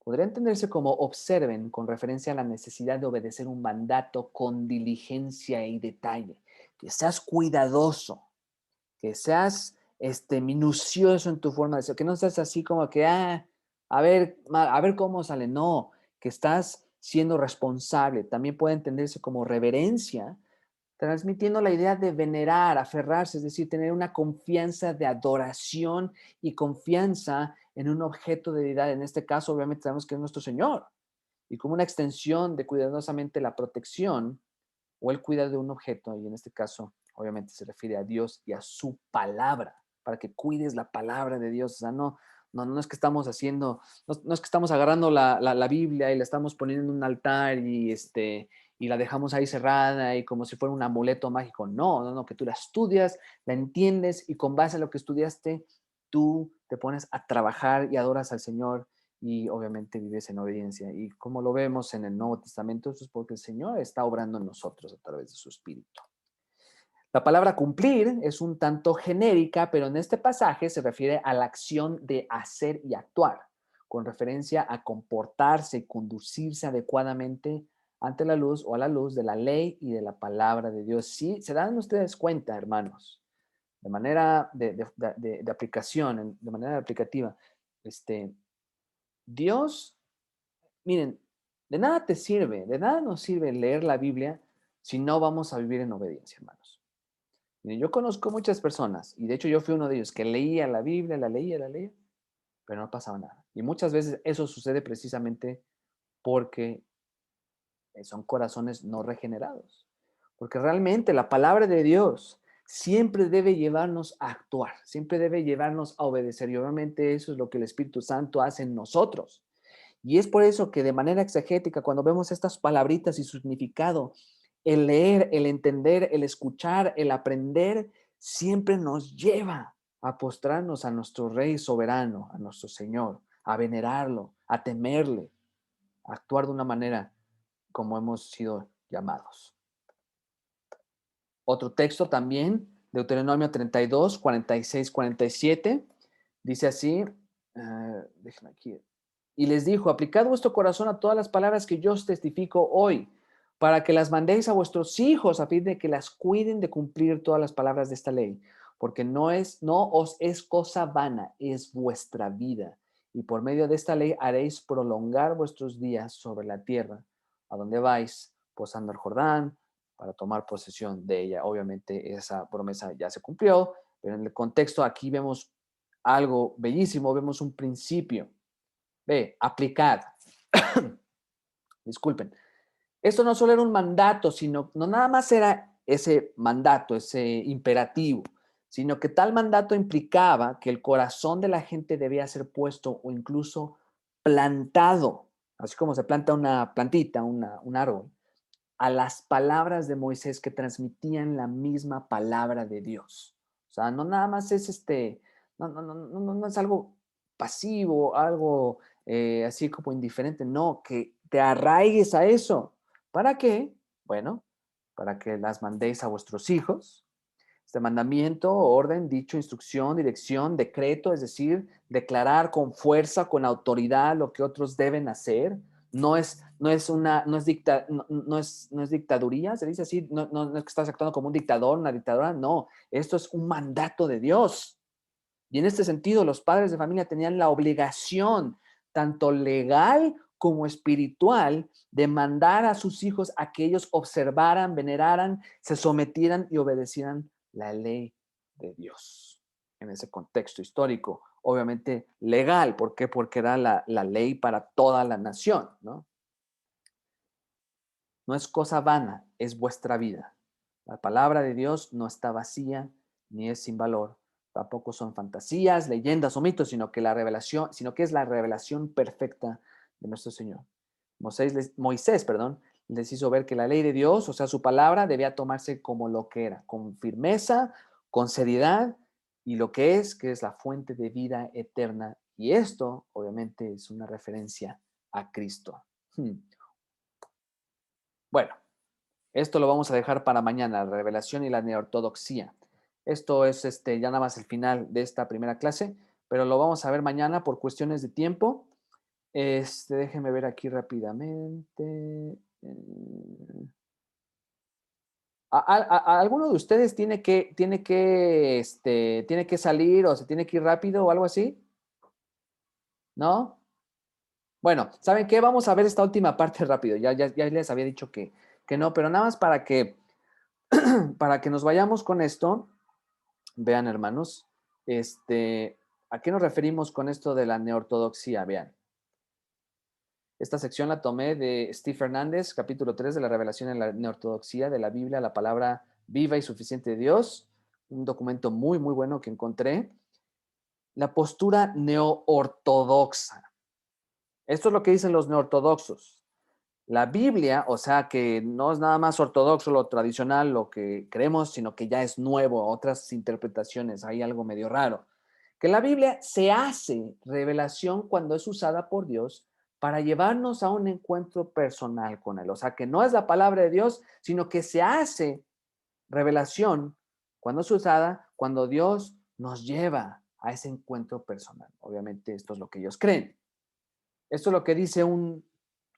Speaker 2: podría entenderse como observen, con referencia a la necesidad de obedecer un mandato con diligencia y detalle. Que seas cuidadoso, que seas minucioso en tu forma de ser, que no seas así como que, a ver cómo sale. No, que estás siendo responsable. También puede entenderse como reverencia, transmitiendo la idea de venerar, aferrarse, es decir, tener una confianza de adoración y confianza en un objeto de deidad. En este caso, obviamente, sabemos que es nuestro Señor. Y como una extensión de cuidadosamente la protección o el cuidado de un objeto, y en este caso, obviamente, se refiere a Dios y a su palabra, para que cuides la palabra de Dios. O sea, no es que estamos haciendo, no es que estamos agarrando la Biblia y la estamos poniendo en un altar y la dejamos ahí cerrada y como si fuera un amuleto mágico. No, que tú la estudias, la entiendes y con base a lo que estudiaste, tú te pones a trabajar y adoras al Señor y obviamente vives en obediencia. Y como lo vemos en el Nuevo Testamento, eso es porque el Señor está obrando en nosotros a través de su Espíritu. La palabra cumplir es un tanto genérica, pero en este pasaje se refiere a la acción de hacer y actuar, con referencia a comportarse y conducirse adecuadamente ante la luz o a la luz de la ley y de la palabra de Dios. Sí, se dan ustedes cuenta, hermanos, de manera de aplicación, de manera aplicativa, Dios, miren, de nada nos sirve leer la Biblia si no vamos a vivir en obediencia, hermanos. Miren, yo conozco muchas personas, y de hecho yo fui uno de ellos, que leía la Biblia, la leía, pero no pasaba nada. Y muchas veces eso sucede precisamente porque son corazones no regenerados. Porque realmente la palabra de Dios siempre debe llevarnos a actuar, siempre debe llevarnos a obedecer. Y obviamente eso es lo que el Espíritu Santo hace en nosotros. Y es por eso que de manera exegética, cuando vemos estas palabritas y su significado, el leer, el entender, el escuchar, el aprender, siempre nos lleva a postrarnos a nuestro Rey soberano, a nuestro Señor, a venerarlo, a temerle, a actuar de una manera como hemos sido llamados. Otro texto también, Deuteronomio 32, 46, 47, dice así, déjenme aquí. Y les dijo, aplicad vuestro corazón a todas las palabras que yo os testifico hoy, para que las mandéis a vuestros hijos a fin de que las cuiden de cumplir todas las palabras de esta ley, porque no os es cosa vana, es vuestra vida. Y por medio de esta ley haréis prolongar vuestros días sobre la tierra, a donde vais, posando el Jordán, para tomar posesión de ella. Obviamente esa promesa ya se cumplió, pero en el contexto aquí vemos algo bellísimo, vemos un principio. Ve, aplicad. Disculpen. Esto no solo era un mandato, sino no nada más era ese mandato, ese imperativo, sino que tal mandato implicaba que el corazón de la gente debía ser puesto o incluso plantado, así como se planta una plantita, un árbol, a las palabras de Moisés que transmitían la misma palabra de Dios. O sea, no nada más es no es algo pasivo, algo así como indiferente, no, que te arraigues a eso. ¿Para qué? Bueno, para que las mandéis a vuestros hijos. Este mandamiento, orden, dicho, instrucción, dirección, decreto, es decir, declarar con fuerza, con autoridad lo que otros deben hacer. No es dictaduría, se dice así, no es que estás actuando como un dictador, una dictadora, no, esto es un mandato de Dios. Y en este sentido, los padres de familia tenían la obligación, tanto legal como espiritual, de mandar a sus hijos a que ellos observaran, veneraran, se sometieran y obedecieran la ley de Dios. En ese contexto histórico, obviamente legal. ¿Por qué? Porque era la ley para toda la nación, ¿no? No es cosa vana, es vuestra vida. La palabra de Dios no está vacía ni es sin valor. Tampoco son fantasías, leyendas o mitos, sino que es la revelación perfecta de nuestro Señor. Moisés, les hizo ver que la ley de Dios, o sea, su palabra, debía tomarse como lo que era, con firmeza, con seriedad, y lo que es la fuente de vida eterna. Y esto, obviamente, es una referencia a Cristo. Bueno, esto lo vamos a dejar para mañana, la revelación y la neortodoxia. Esto es ya nada más el final de esta primera clase, pero lo vamos a ver mañana por cuestiones de tiempo. Déjenme ver aquí rápidamente. ¿Alguno de ustedes tiene que salir o se tiene que ir rápido o algo así? ¿No? Bueno, ¿saben qué? Vamos a ver esta última parte rápido. Ya les había dicho que no, pero nada más para que nos vayamos con esto. Vean, hermanos, ¿a qué nos referimos con esto de la neortodoxia? Vean. Esta sección la tomé de Steve Fernández, capítulo 3 de la revelación en la neortodoxia de la Biblia, la palabra viva y suficiente de Dios. Un documento muy, muy bueno que encontré. La postura neoortodoxa. Esto es lo que dicen los neortodoxos. La Biblia, o sea, que no es nada más ortodoxo, lo tradicional, lo que creemos, sino que ya es nuevo, otras interpretaciones, hay algo medio raro. Que la Biblia se hace revelación cuando es usada por Dios para llevarnos a un encuentro personal con Él. O sea, que no es la palabra de Dios, sino que se hace revelación cuando es usada, cuando Dios nos lleva a ese encuentro personal. Obviamente esto es lo que ellos creen. Esto es lo que dice un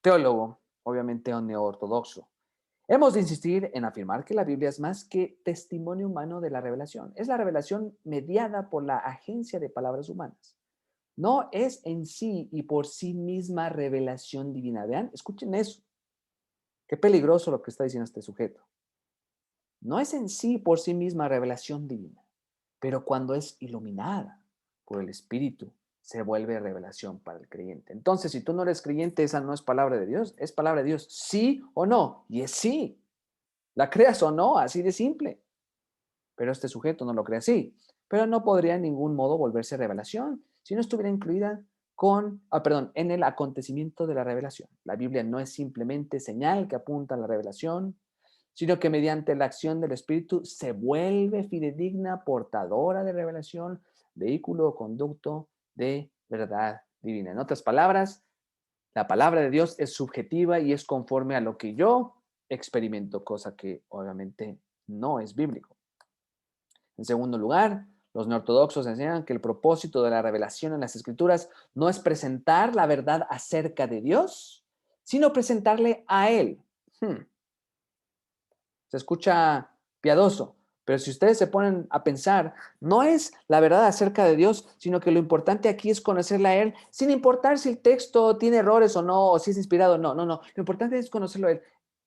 Speaker 2: teólogo, obviamente un neoortodoxo. Hemos de insistir en afirmar que la Biblia es más que testimonio humano de la revelación. Es la revelación mediada por la agencia de palabras humanas. No es en sí y por sí misma revelación divina. Vean, escuchen eso. Qué peligroso lo que está diciendo este sujeto. No es en sí por sí misma revelación divina, pero cuando es iluminada por el Espíritu, se vuelve revelación para el creyente. Entonces, si tú no eres creyente, esa no es palabra de Dios, es palabra de Dios, sí o no, y es sí. La creas o no, así de simple. Pero este sujeto no lo cree así. Pero no podría en ningún modo volverse revelación si no estuviera incluida en el acontecimiento de la revelación. La Biblia no es simplemente señal que apunta a la revelación, sino que mediante la acción del Espíritu se vuelve fidedigna, portadora de revelación, vehículo o conducto de verdad divina. En otras palabras, la palabra de Dios es subjetiva y es conforme a lo que yo experimento, cosa que obviamente no es bíblico. En segundo lugar, los neortodoxos enseñan que el propósito de la revelación en las Escrituras no es presentar la verdad acerca de Dios, sino presentarle a Él. Se escucha piadoso, pero si ustedes se ponen a pensar, no es la verdad acerca de Dios, sino que lo importante aquí es conocerle a Él, sin importar si el texto tiene errores o no, o si es inspirado o no. Lo importante es conocerlo a Él.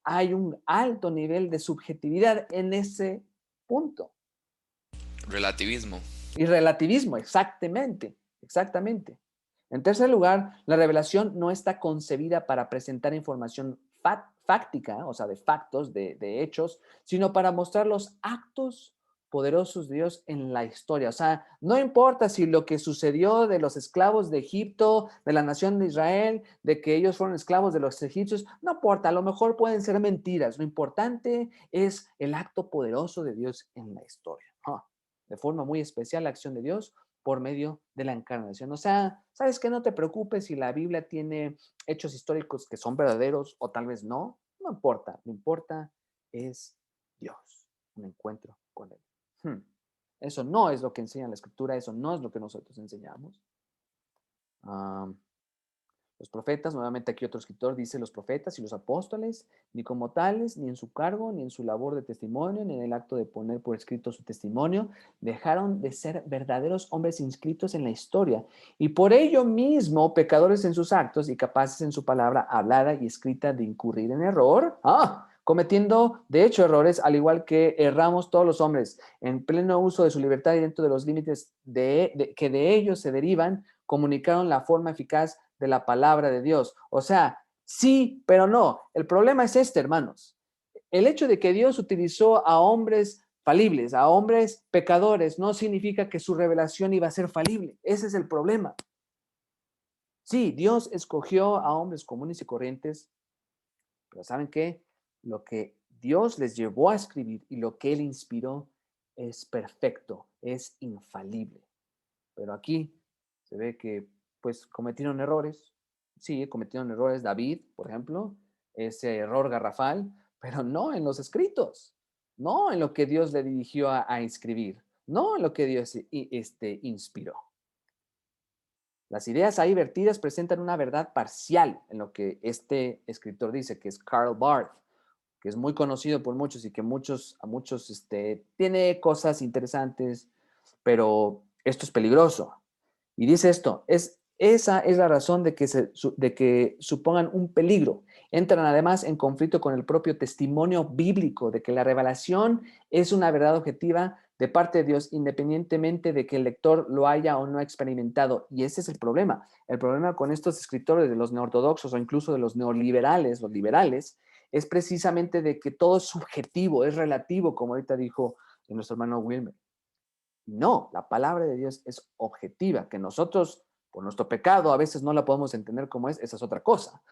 Speaker 2: Hay un alto nivel de subjetividad en ese punto.
Speaker 9: Relativismo.
Speaker 2: Y relativismo, exactamente. En tercer lugar, la revelación no está concebida para presentar información fáctica, o sea, de factos, de hechos, sino para mostrar los actos poderosos de Dios en la historia. O sea, no importa si lo que sucedió de los esclavos de Egipto, de la nación de Israel, de que ellos fueron esclavos de los egipcios, no importa, a lo mejor pueden ser mentiras. Lo importante es el acto poderoso de Dios en la historia. De forma muy especial, la acción de Dios por medio de la encarnación. O sea, ¿sabes qué? No te preocupes si la Biblia tiene hechos históricos que son verdaderos o tal vez no. No importa. Lo importa es Dios, un encuentro con Él. Eso no es lo que enseña la Escritura, eso no es lo que nosotros enseñamos. Los profetas, nuevamente aquí otro escritor dice, los profetas y los apóstoles, ni como tales, ni en su cargo, ni en su labor de testimonio, ni en el acto de poner por escrito su testimonio, dejaron de ser verdaderos hombres inscritos en la historia, y por ello mismo pecadores en sus actos y capaces en su palabra hablada y escrita de incurrir en error, cometiendo, de hecho, errores, al igual que erramos todos los hombres, en pleno uso de su libertad y dentro de los límites que de ellos se derivan, comunicaron la forma eficaz de la palabra de Dios. O sea, sí, pero no. El problema es este, hermanos. El hecho de que Dios utilizó a hombres falibles, a hombres pecadores, no significa que su revelación iba a ser falible. Ese es el problema. Sí, Dios escogió a hombres comunes y corrientes, pero ¿saben qué? Lo que Dios les llevó a escribir y lo que Él inspiró es perfecto, es infalible. Pero aquí se ve que pues cometieron errores. Sí, cometieron errores David, por ejemplo, ese error garrafal, pero no en los escritos, no en lo que Dios le dirigió a escribir, no en lo que Dios inspiró. Las ideas ahí vertidas presentan una verdad parcial en lo que este escritor dice, que es Karl Barth, que es muy conocido por muchos y que a muchos tiene cosas interesantes, pero esto es peligroso. Y dice esto, esa es la razón de que supongan un peligro. Entran además en conflicto con el propio testimonio bíblico de que la revelación es una verdad objetiva de parte de Dios, independientemente de que el lector lo haya o no experimentado. Y ese es el problema. El problema con estos escritores de los neortodoxos o incluso de los neoliberales, los liberales, es precisamente de que todo es subjetivo, es relativo, como ahorita dijo nuestro hermano Wilmer. No, la palabra de Dios es objetiva, que nosotros, por nuestro pecado, a veces no la podemos entender como es, esa es otra cosa.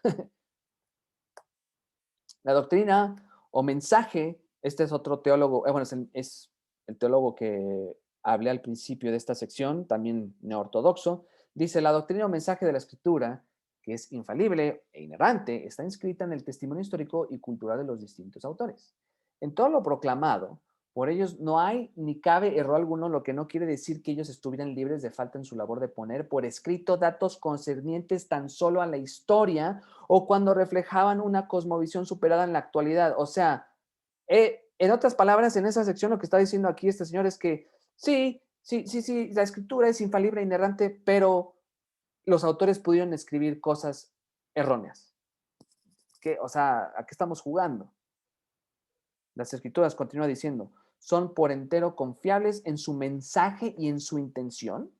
Speaker 2: La doctrina o mensaje, este es otro teólogo, bueno, es el teólogo que hablé al principio de esta sección, también neortodoxo, dice, la doctrina o mensaje de la Escritura, que es infalible e inerrante, está inscrita en el testimonio histórico y cultural de los distintos autores. En todo lo proclamado, por ellos no hay ni cabe error alguno, lo que no quiere decir que ellos estuvieran libres de falta en su labor de poner por escrito datos concernientes tan solo a la historia o cuando reflejaban una cosmovisión superada en la actualidad. O sea, en otras palabras, en esa sección lo que está diciendo aquí este señor es que sí, la escritura es infalible e inerrante, pero los autores pudieron escribir cosas erróneas. O sea, ¿a qué estamos jugando? Las escrituras, continúa diciendo, son por entero confiables en su mensaje y en su intención,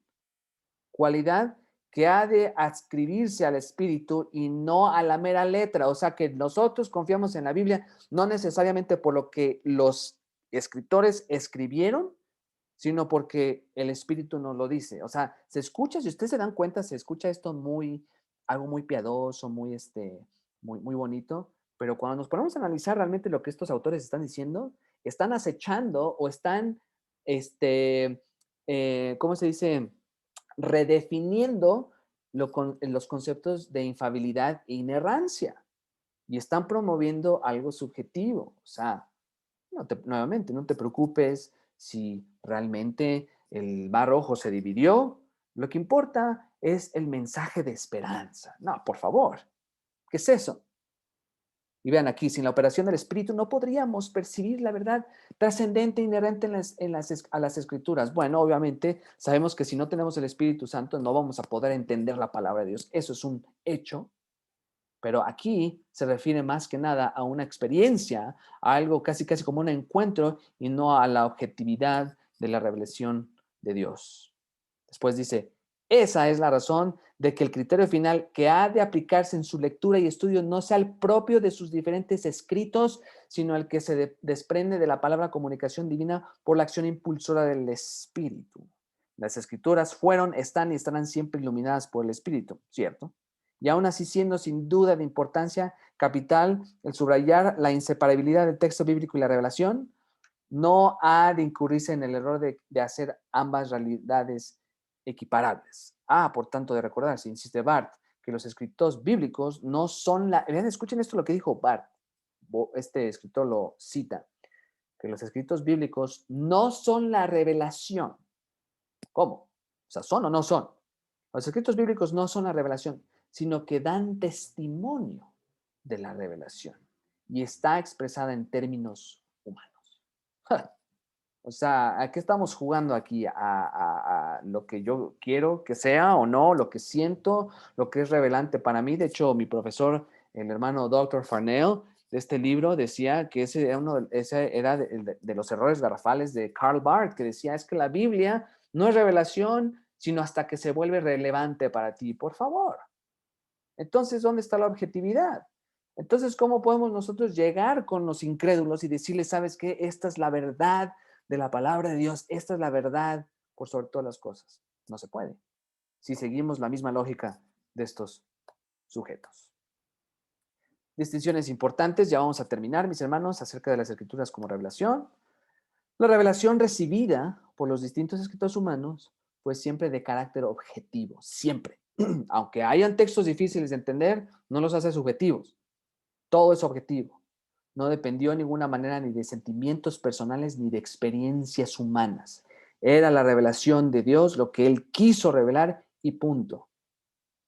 Speaker 2: cualidad que ha de adscribirse al espíritu y no a la mera letra. O sea que nosotros confiamos en la Biblia no necesariamente por lo que los escritores escribieron, sino porque el espíritu nos lo dice. O sea, se escucha, si ustedes se dan cuenta, se escucha esto algo muy piadoso, muy bonito, pero cuando nos ponemos a analizar realmente lo que estos autores están diciendo, están acechando o están, ¿cómo se dice? Redefiniendo los conceptos de infalibilidad e inerrancia y están promoviendo algo subjetivo. O sea, nuevamente, no te preocupes si realmente el mar rojo se dividió. Lo que importa es el mensaje de esperanza. No, por favor, ¿qué es eso? Y vean aquí, sin la operación del Espíritu no podríamos percibir la verdad trascendente inherente a las Escrituras. Bueno, obviamente sabemos que si no tenemos el Espíritu Santo no vamos a poder entender la palabra de Dios. Eso es un hecho. Pero aquí se refiere más que nada a una experiencia, a algo casi como un encuentro y no a la objetividad de la revelación de Dios. Después dice, esa es la razón de que el criterio final que ha de aplicarse en su lectura y estudio no sea el propio de sus diferentes escritos, sino el que se desprende de la palabra comunicación divina por la acción impulsora del Espíritu. Las escrituras fueron, están y estarán siempre iluminadas por el Espíritu, ¿cierto? Y aún así, siendo sin duda de importancia capital el subrayar la inseparabilidad del texto bíblico y la revelación, no ha de incurrirse en el error de hacer ambas realidades equiparables. Por tanto, de recordarse, insiste Barth, que los escritos bíblicos no son la... Vean, escuchen esto lo que dijo Barth. Este escritor lo cita, que los escritos bíblicos no son la revelación. ¿Cómo? O sea, ¿son o no son? Los escritos bíblicos no son la revelación, sino que dan testimonio de la revelación y está expresada en términos humanos. O sea, ¿a qué estamos jugando aquí? ¿A lo que yo quiero que sea o no? ¿Lo que siento? ¿Lo que es revelante para mí? De hecho, mi profesor, el hermano Dr. Farnell, de este libro decía que ese era de los errores garrafales de Karl Barth, que decía, es que la Biblia no es revelación, sino hasta que se vuelve relevante para ti. Por favor. Entonces, ¿dónde está la objetividad? Entonces, ¿cómo podemos nosotros llegar con los incrédulos y decirles, ¿sabes qué? Esta es la verdad de la palabra de Dios. Esta es la verdad por sobre todas las cosas. No se puede. Si seguimos la misma lógica de estos sujetos. Distinciones importantes, ya vamos a terminar, mis hermanos, acerca de las escrituras como revelación. La revelación recibida por los distintos escritores humanos fue siempre de carácter objetivo, siempre. Aunque hayan textos difíciles de entender, no los hace subjetivos. Todo es objetivo. No dependió de ninguna manera ni de sentimientos personales ni de experiencias humanas. Era la revelación de Dios, lo que Él quiso revelar y punto.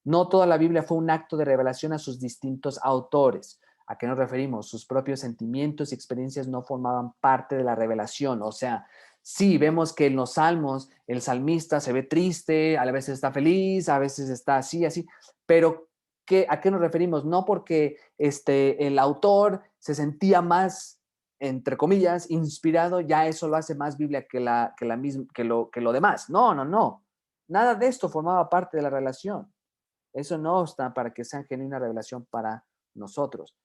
Speaker 2: No toda la Biblia fue un acto de revelación a sus distintos autores. ¿A qué nos referimos? Sus propios sentimientos y experiencias no formaban parte de la revelación. O sea, sí, vemos que en los salmos el salmista se ve triste, a veces está feliz, a veces está así, así, pero ¿a qué nos referimos? No porque el autor se sentía más, entre comillas, inspirado, ya eso lo hace más Biblia que lo demás. No, no, no. Nada de esto formaba parte de la revelación. Eso no está para que sea genuina revelación para nosotros.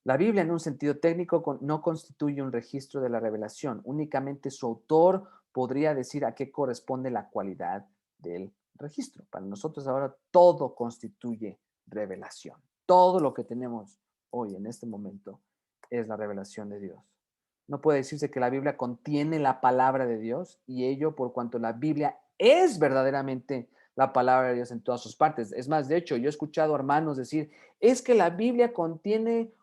Speaker 2: La Biblia, en un sentido técnico, no constituye un registro de la revelación. Únicamente su autor podría decir a qué corresponde la cualidad del registro. Para nosotros ahora todo constituye revelación. Todo lo que tenemos hoy, en este momento, es la revelación de Dios. No puede decirse que la Biblia contiene la palabra de Dios, y ello por cuanto la Biblia es verdaderamente la palabra de Dios en todas sus partes. Es más, de hecho, yo he escuchado hermanos decir, es que la Biblia contiene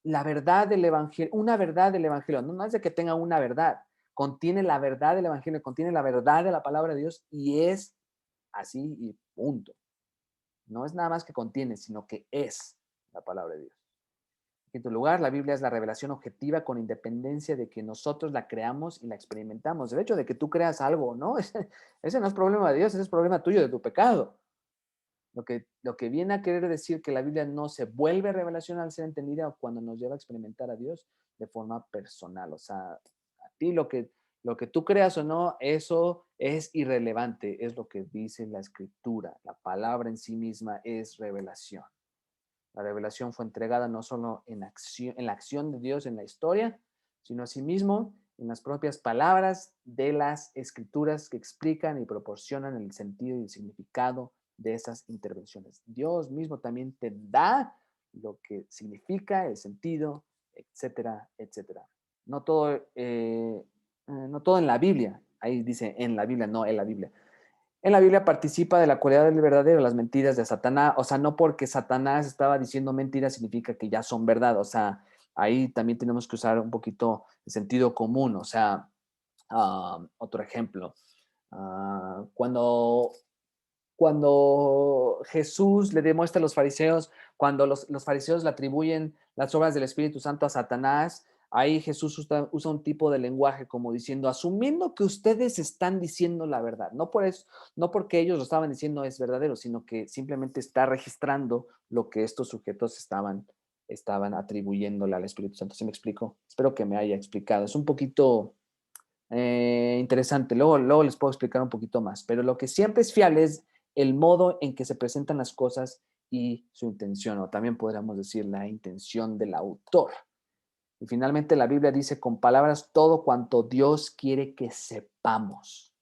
Speaker 2: la verdad del Evangelio, una verdad del Evangelio. No, no es de que tenga una verdad, contiene la verdad del Evangelio, contiene la verdad de la palabra de Dios, y es así y punto. No es nada más que contiene, sino que es la palabra de Dios. En quinto lugar, la Biblia es la revelación objetiva con independencia de que nosotros la creamos y la experimentamos. El hecho de que tú creas algo, ¿no? Ese no es problema de Dios, ese es problema tuyo, de tu pecado. Lo que viene a querer decir que la Biblia no se vuelve revelación al ser entendida cuando nos lleva a experimentar a Dios de forma personal. O sea, a ti lo que tú creas o no, eso es irrelevante, es lo que dice la Escritura. La palabra en sí misma es revelación. La revelación fue entregada no solo en la acción de Dios en la historia, sino asimismo en las propias palabras de las Escrituras que explican y proporcionan el sentido y el significado de esas intervenciones. Dios mismo también te da lo que significa, el sentido, etcétera, etcétera. No todo en la Biblia, ahí dice en la Biblia, no en la Biblia. En la Biblia participa de la cualidad del verdadero, las mentiras de Satanás. O sea, no porque Satanás estaba diciendo mentiras significa que ya son verdad. O sea, ahí también tenemos que usar un poquito el sentido común. O sea, otro ejemplo. Cuando Jesús le demuestra a los fariseos, cuando los fariseos le atribuyen las obras del Espíritu Santo a Satanás, ahí Jesús usa un tipo de lenguaje como diciendo, asumiendo que ustedes están diciendo la verdad. No porque ellos lo estaban diciendo es verdadero, sino que simplemente está registrando lo que estos sujetos estaban atribuyéndole al Espíritu Santo. ¿Sí me explico? Espero que me haya explicado. Es un poquito interesante. Luego les puedo explicar un poquito más. Pero lo que siempre es fiable es el modo en que se presentan las cosas y su intención, o también podríamos decir la intención del autor. Y finalmente la Biblia dice con palabras todo cuanto Dios quiere que sepamos.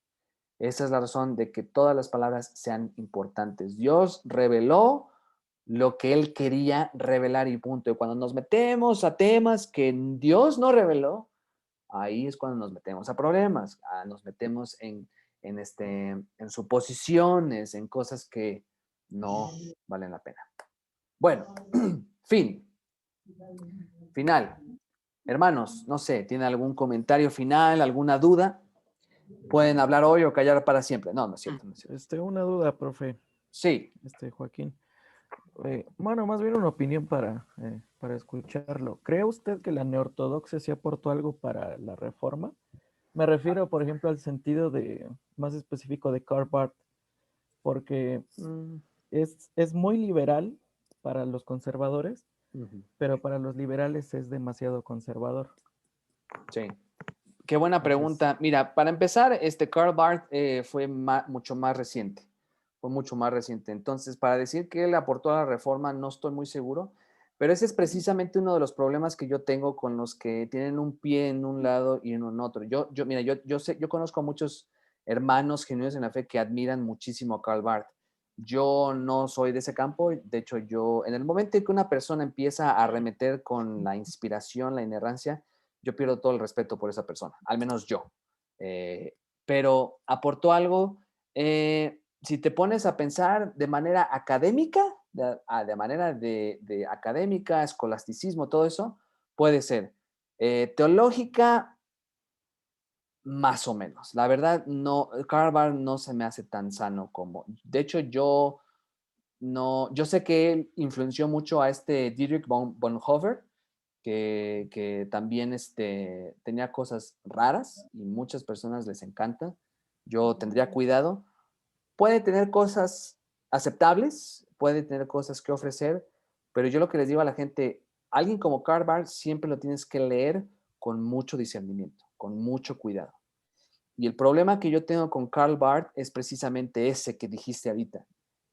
Speaker 2: Esa es la razón de que todas las palabras sean importantes. Dios reveló lo que Él quería revelar y punto. Y cuando nos metemos a temas que Dios no reveló, ahí es cuando nos metemos a problemas, nos metemos en suposiciones, en cosas que no valen la pena. Bueno, final. Hermanos, no sé, ¿tienen algún comentario final, alguna duda? Pueden hablar hoy o callar para siempre. No, no es cierto. No es cierto.
Speaker 10: Una duda, profe.
Speaker 2: Sí.
Speaker 10: Joaquín. Bueno, más bien una opinión para escucharlo. ¿Cree usted que la neortodoxia sí aportó algo para la reforma? Me refiero, por ejemplo, al sentido más específico de Karl Barth, porque es muy liberal para los conservadores, pero para los liberales es demasiado conservador.
Speaker 2: Sí. Qué buena pregunta. Mira, para empezar, Karl Barth fue mucho más reciente. Fue mucho más reciente. Entonces, para decir que él aportó a la reforma, no estoy muy seguro, pero ese es precisamente uno de los problemas que yo tengo con los que tienen un pie en un lado y en un otro. Mira, yo conozco a muchos hermanos genuinos en la fe que admiran muchísimo a Karl Barth. Yo no soy de ese campo. De hecho, en el momento en que una persona empieza a arremeter con la inspiración, la inerrancia, yo pierdo todo el respeto por esa persona, al menos yo. Pero aportó algo. Si te pones a pensar de manera académica, de manera de académica, escolasticismo, todo eso, puede ser. Teológica, más o menos. La verdad, no, Karl Barth no se me hace tan sano como. De hecho, yo sé que él influenció mucho a Dietrich Bonhoeffer, que también tenía cosas raras y muchas personas les encanta. Yo tendría cuidado. Puede tener cosas aceptables, puede tener cosas que ofrecer, pero yo lo que les digo a la gente, alguien como Karl Barth siempre lo tienes que leer con mucho discernimiento, con mucho cuidado. Y el problema que yo tengo con Karl Barth es precisamente ese que dijiste ahorita,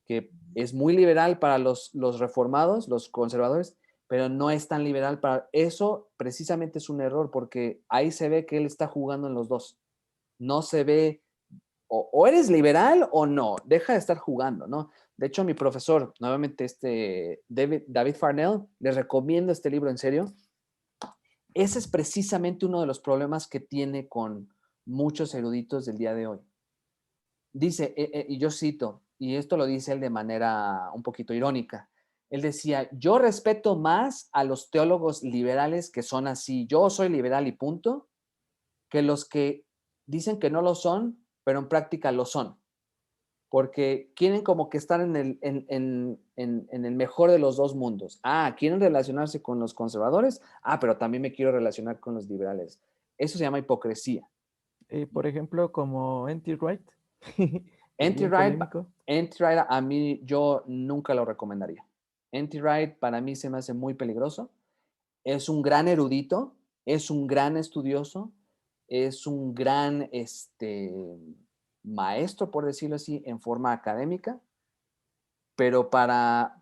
Speaker 2: que es muy liberal para los reformados, los conservadores, pero no es tan liberal para eso. Precisamente es un error, porque ahí se ve que él está jugando en los dos. No se ve, o eres liberal o no, deja de estar jugando, ¿no? De hecho, mi profesor, nuevamente David Farnell, les recomiendo este libro en serio. Ese es precisamente uno de los problemas que tiene con muchos eruditos del día de hoy. Dice, y yo cito, y esto lo dice él de manera un poquito irónica, él decía, yo respeto más a los teólogos liberales que son así, yo soy liberal y punto, que los que dicen que no lo son, pero en práctica lo son, porque quieren como que estar en el mejor de los dos mundos. Quieren relacionarse con los conservadores, pero también me quiero relacionar con los liberales. Eso se llama hipocresía.
Speaker 10: Por ejemplo, como N.T. Wright.
Speaker 2: N.T. Wright, a mí yo nunca lo recomendaría. N.T. Wright para mí se me hace muy peligroso. Es un gran erudito, es un gran estudioso, es un gran maestro, por decirlo así, en forma académica, pero para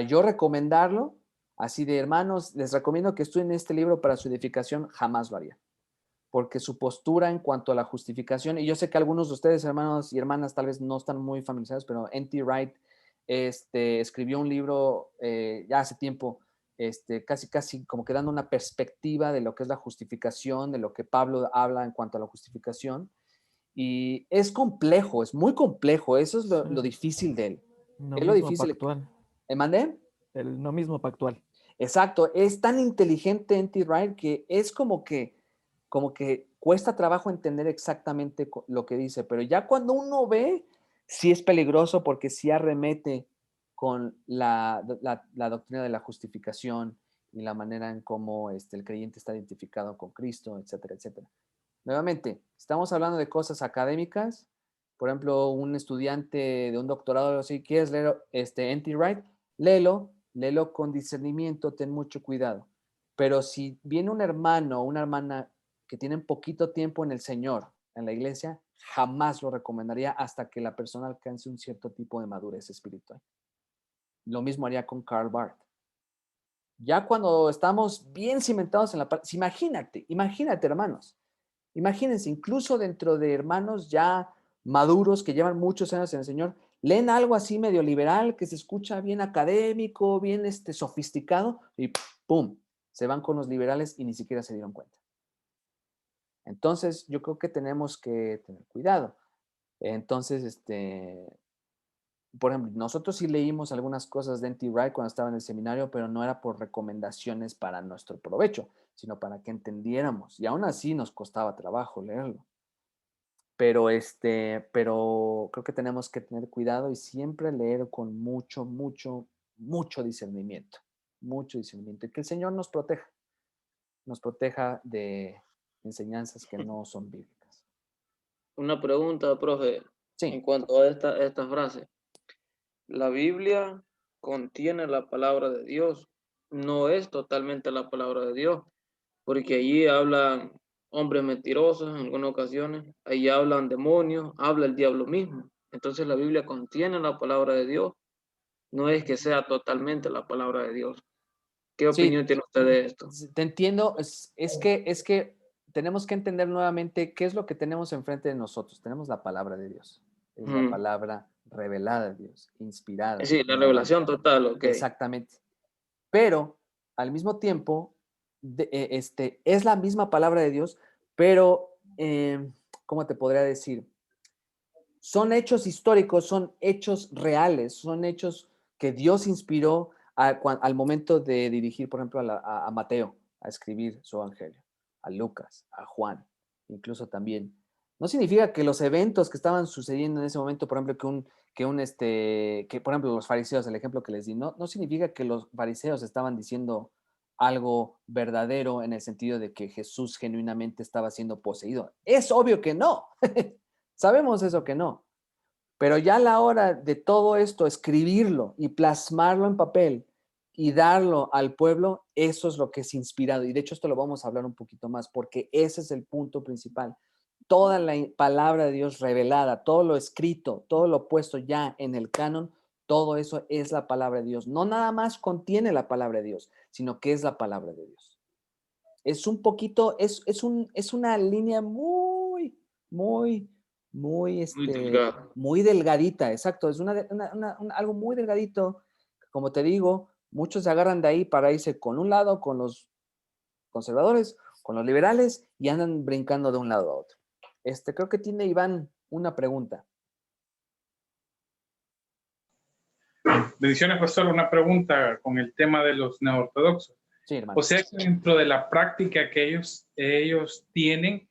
Speaker 2: yo recomendarlo, así de hermanos, les recomiendo que estudien este libro para su edificación, jamás lo haría. Porque su postura en cuanto a la justificación, y yo sé que algunos de ustedes, hermanos y hermanas, tal vez no están muy familiarizados, pero N.T. Wright escribió un libro ya hace tiempo, casi como que dando una perspectiva de lo que es la justificación, de lo que Pablo habla en cuanto a la justificación, y es complejo, es muy complejo, eso es lo difícil de él. Es lo difícil.
Speaker 10: Pactual.
Speaker 2: ¿Mandé?
Speaker 10: El no mismo pactual.
Speaker 2: Exacto, es tan inteligente N.T. Wright que es como que cuesta trabajo entender exactamente lo que dice, pero ya cuando uno ve, sí es peligroso porque sí arremete con la doctrina de la justificación y la manera en cómo el creyente está identificado con Cristo, etcétera, etcétera. Nuevamente, estamos hablando de cosas académicas. Por ejemplo, un estudiante de un doctorado, si quieres leer N.T. Wright, léelo con discernimiento, ten mucho cuidado. Pero si viene un hermano o una hermana que tienen poquito tiempo en el Señor, en la iglesia, jamás lo recomendaría hasta que la persona alcance un cierto tipo de madurez espiritual. Lo mismo haría con Karl Barth. Ya cuando estamos bien cimentados en la parte, imagínate, hermanos, imagínense, incluso dentro de hermanos ya maduros que llevan muchos años en el Señor, leen algo así medio liberal, que se escucha bien académico, bien sofisticado, y ¡pum!, se van con los liberales y ni siquiera se dieron cuenta. Entonces, yo creo que tenemos que tener cuidado. Entonces, por ejemplo, nosotros sí leímos algunas cosas de N.T. Wright cuando estaba en el seminario, pero no era por recomendaciones para nuestro provecho, sino para que entendiéramos. Y aún así nos costaba trabajo leerlo. Pero creo que tenemos que tener cuidado y siempre leer con mucho discernimiento. Mucho discernimiento. Y que el Señor nos proteja de enseñanzas que no son bíblicas.
Speaker 8: Una pregunta, profe,
Speaker 2: sí.
Speaker 8: En cuanto a esta frase. La Biblia contiene la palabra de Dios. No es totalmente la palabra de Dios, porque allí hablan hombres mentirosos en algunas ocasiones, ahí hablan demonios, habla el diablo mismo. Entonces la Biblia contiene la palabra de Dios, no es que sea totalmente la palabra de Dios. ¿Qué opinión tiene usted de esto?
Speaker 2: Te entiendo, es que tenemos que entender nuevamente qué es lo que tenemos enfrente de nosotros. Tenemos la palabra de Dios, es la palabra revelada de Dios, inspirada.
Speaker 8: Sí, la revelación total, ok.
Speaker 2: Exactamente. Pero al mismo tiempo, es la misma palabra de Dios, pero, ¿cómo te podría decir? Son hechos históricos, son hechos reales, son hechos que Dios inspiró al momento de dirigir, por ejemplo, a Mateo a escribir su evangelio, a Lucas, a Juan, incluso también. No significa que los eventos que estaban sucediendo en ese momento, por ejemplo, que por ejemplo los fariseos, el ejemplo que les di, no significa que los fariseos estaban diciendo algo verdadero en el sentido de que Jesús genuinamente estaba siendo poseído. Es obvio que no. Sabemos eso que no. Pero ya a la hora de todo esto, escribirlo y plasmarlo en papel y darlo al pueblo, eso es lo que es inspirado. Y de hecho esto lo vamos a hablar un poquito más porque ese es el punto principal. Toda la palabra de Dios revelada, todo lo escrito, todo lo puesto ya en el canon, todo eso es la palabra de Dios. No nada más contiene la palabra de Dios, sino que es la palabra de Dios. Es un poquito, es una línea muy muy delgadita, exacto, es algo muy delgadito, como te digo, muchos se agarran de ahí para irse con un lado, con los conservadores, con los liberales, y andan brincando de un lado a otro. Creo que tiene Iván una pregunta.
Speaker 11: Bendiciones, pastor, una pregunta con el tema de los neoortodoxos.
Speaker 2: Sí, hermano.
Speaker 11: O sea, que dentro de la práctica que ellos tienen,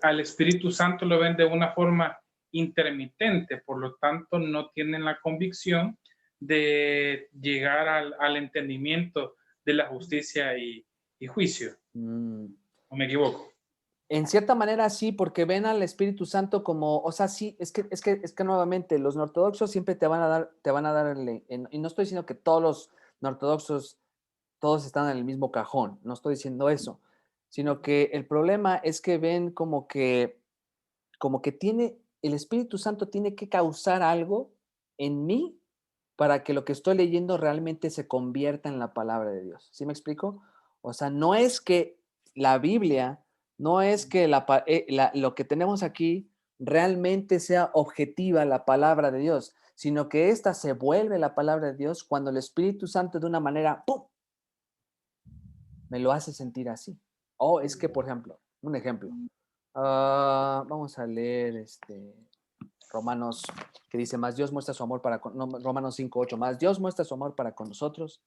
Speaker 11: al Espíritu Santo lo ven de una forma intermitente, por lo tanto no tienen la convicción de llegar al entendimiento de la justicia y juicio. ¿O me equivoco?
Speaker 2: En cierta manera sí, porque ven al Espíritu Santo como, o sea, sí, es que nuevamente los ortodoxos siempre te van a dar, y no estoy diciendo que todos los ortodoxos todos están en el mismo cajón, no estoy diciendo eso, sino que el problema es que ven como que el Espíritu Santo tiene que causar algo en mí para que lo que estoy leyendo realmente se convierta en la palabra de Dios. ¿Sí me explico? O sea, no es que la Biblia, no es que lo que tenemos aquí realmente sea objetiva la palabra de Dios, sino que esta se vuelve la palabra de Dios cuando el Espíritu Santo de una manera, ¡pum!, me lo hace sentir así. O es que, por ejemplo, un ejemplo. Vamos a leer Romanos, que dice, más Dios muestra su amor Romanos 5:8, más Dios muestra su amor para con nosotros,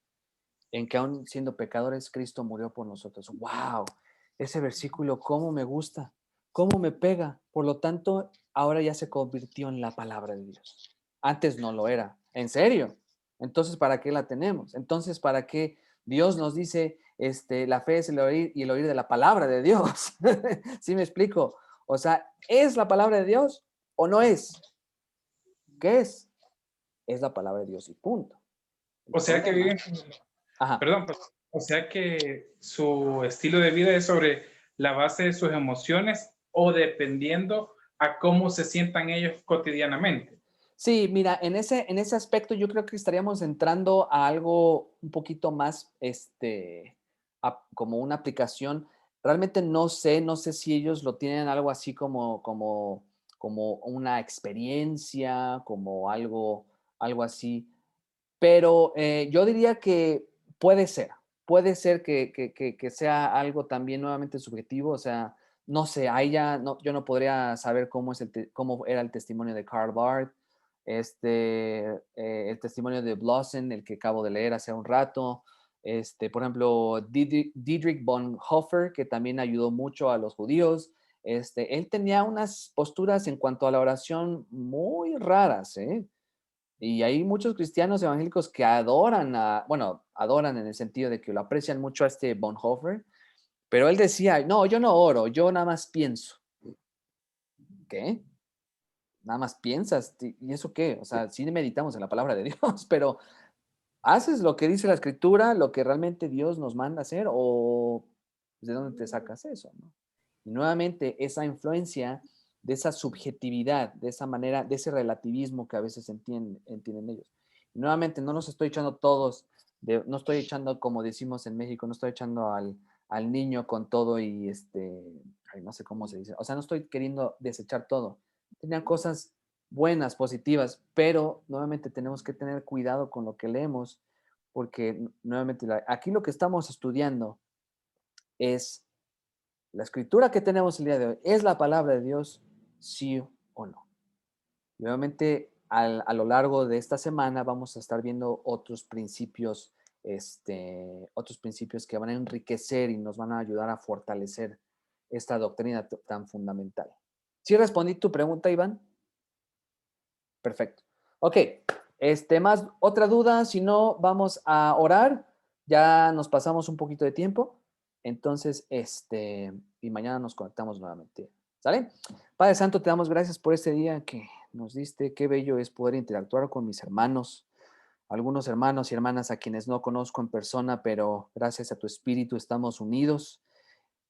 Speaker 2: en que aún siendo pecadores, Cristo murió por nosotros. ¡Wow! Ese versículo, cómo me gusta, cómo me pega. Por lo tanto, ahora ya se convirtió en la palabra de Dios. Antes no lo era. ¿En serio? Entonces, ¿para qué la tenemos? Entonces, ¿para qué Dios nos dice, la fe es el oír y el oír de la palabra de Dios? ¿Sí me explico? O sea, ¿es la palabra de Dios o no es? ¿Qué es? Es la palabra de Dios y punto.
Speaker 11: O sea que viven, perdón, o sea que su estilo de vida es sobre la base de sus emociones o dependiendo a cómo se sientan ellos cotidianamente.
Speaker 2: Sí, mira, en ese aspecto yo creo que estaríamos entrando a algo un poquito más, como una aplicación. Realmente no sé si ellos lo tienen algo así como una experiencia, como algo así. Pero yo diría que puede ser que sea algo también nuevamente subjetivo, o sea, no sé, ahí ya yo no podría saber cómo era el testimonio de Karl Barth, el testimonio de Blossen, el que acabo de leer hace un rato, por ejemplo, Dietrich Bonhoeffer, que también ayudó mucho a los judíos. Él tenía unas posturas en cuanto a la oración muy raras, ¿eh? Y hay muchos cristianos evangélicos que adoran en el sentido de que lo aprecian mucho a Bonhoeffer, pero él decía, no, yo no oro, yo nada más pienso. ¿Qué? Nada más piensas, ¿y eso qué? O sea, sí meditamos en la palabra de Dios, pero ¿Haces lo que dice la Escritura, lo que realmente Dios nos manda hacer, o de dónde te sacas eso, ¿no? Y nuevamente, esa influencia de esa subjetividad, de esa manera, de ese relativismo que a veces entienden ellos. Y nuevamente, no los estoy echando todos, no estoy echando, como decimos en México, no estoy echando al niño con todo y ay, no sé cómo se dice, o sea, no estoy queriendo desechar todo. Tenían cosas buenas, positivas, pero nuevamente tenemos que tener cuidado con lo que leemos, porque nuevamente aquí lo que estamos estudiando es la escritura que tenemos el día de hoy. ¿Es la palabra de Dios, sí o no? Y nuevamente, a lo largo de esta semana vamos a estar viendo otros principios que van a enriquecer y nos van a ayudar a fortalecer esta doctrina tan fundamental. ¿Sí respondí tu pregunta, Iván? Perfecto. Ok, más otra duda, si no, vamos a orar. Ya nos pasamos un poquito de tiempo. Entonces, y mañana nos conectamos nuevamente. ¿Sale? Padre Santo, te damos gracias por este día que nos diste. Qué bello es poder interactuar con mis hermanos, algunos hermanos y hermanas a quienes no conozco en persona, pero gracias a tu Espíritu estamos unidos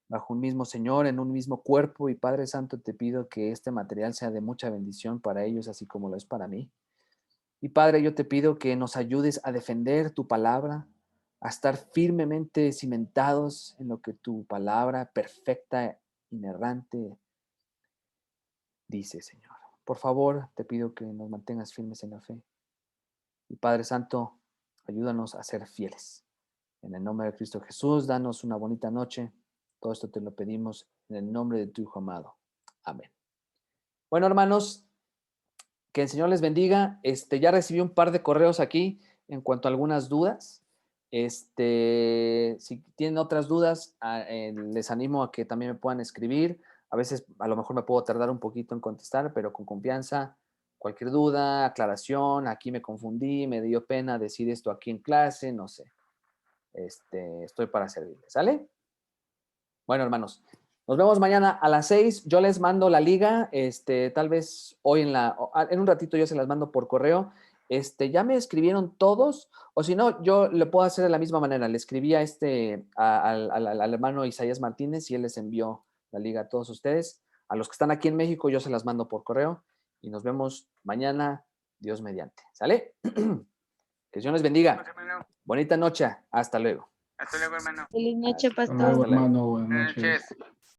Speaker 2: bajo un mismo Señor, en un mismo cuerpo. Y Padre Santo, te pido que este material sea de mucha bendición para ellos, así como lo es para mí. Y Padre, yo te pido que nos ayudes a defender tu palabra, a estar firmemente cimentados en lo que tu palabra perfecta, inerrante, dice, Señor. Por favor, te pido que nos mantengas firmes en la fe. Y Padre Santo, ayúdanos a ser fieles. En el nombre de Cristo Jesús, danos una bonita noche. Todo esto te lo pedimos en el nombre de tu Hijo amado. Amén. Bueno, hermanos, que el Señor les bendiga. Ya recibí un par de correos aquí en cuanto a algunas dudas. Si tienen otras dudas, les animo a que también me puedan escribir. A veces, a lo mejor me puedo tardar un poquito en contestar, pero con confianza. Cualquier duda, aclaración, aquí me confundí, me dio pena decir esto aquí en clase, no sé. Estoy para servirles, ¿sale? Bueno, hermanos, nos vemos mañana a las 6. Yo les mando la liga, tal vez hoy en un ratito yo se las mando por correo. Ya me escribieron todos, o si no, yo le puedo hacer de la misma manera. Le escribí a al hermano Isaías Martínez y él les envió la liga a todos ustedes. A los que están aquí en México, yo se las mando por correo y nos vemos mañana, Dios mediante. ¿Sale? Que Dios les bendiga. Bonita noche. Hasta luego.
Speaker 12: Hasta luego, hermano.
Speaker 13: Feliz noche,
Speaker 1: Hasta
Speaker 13: pastor.
Speaker 1: luego, hermano. Buenas noches.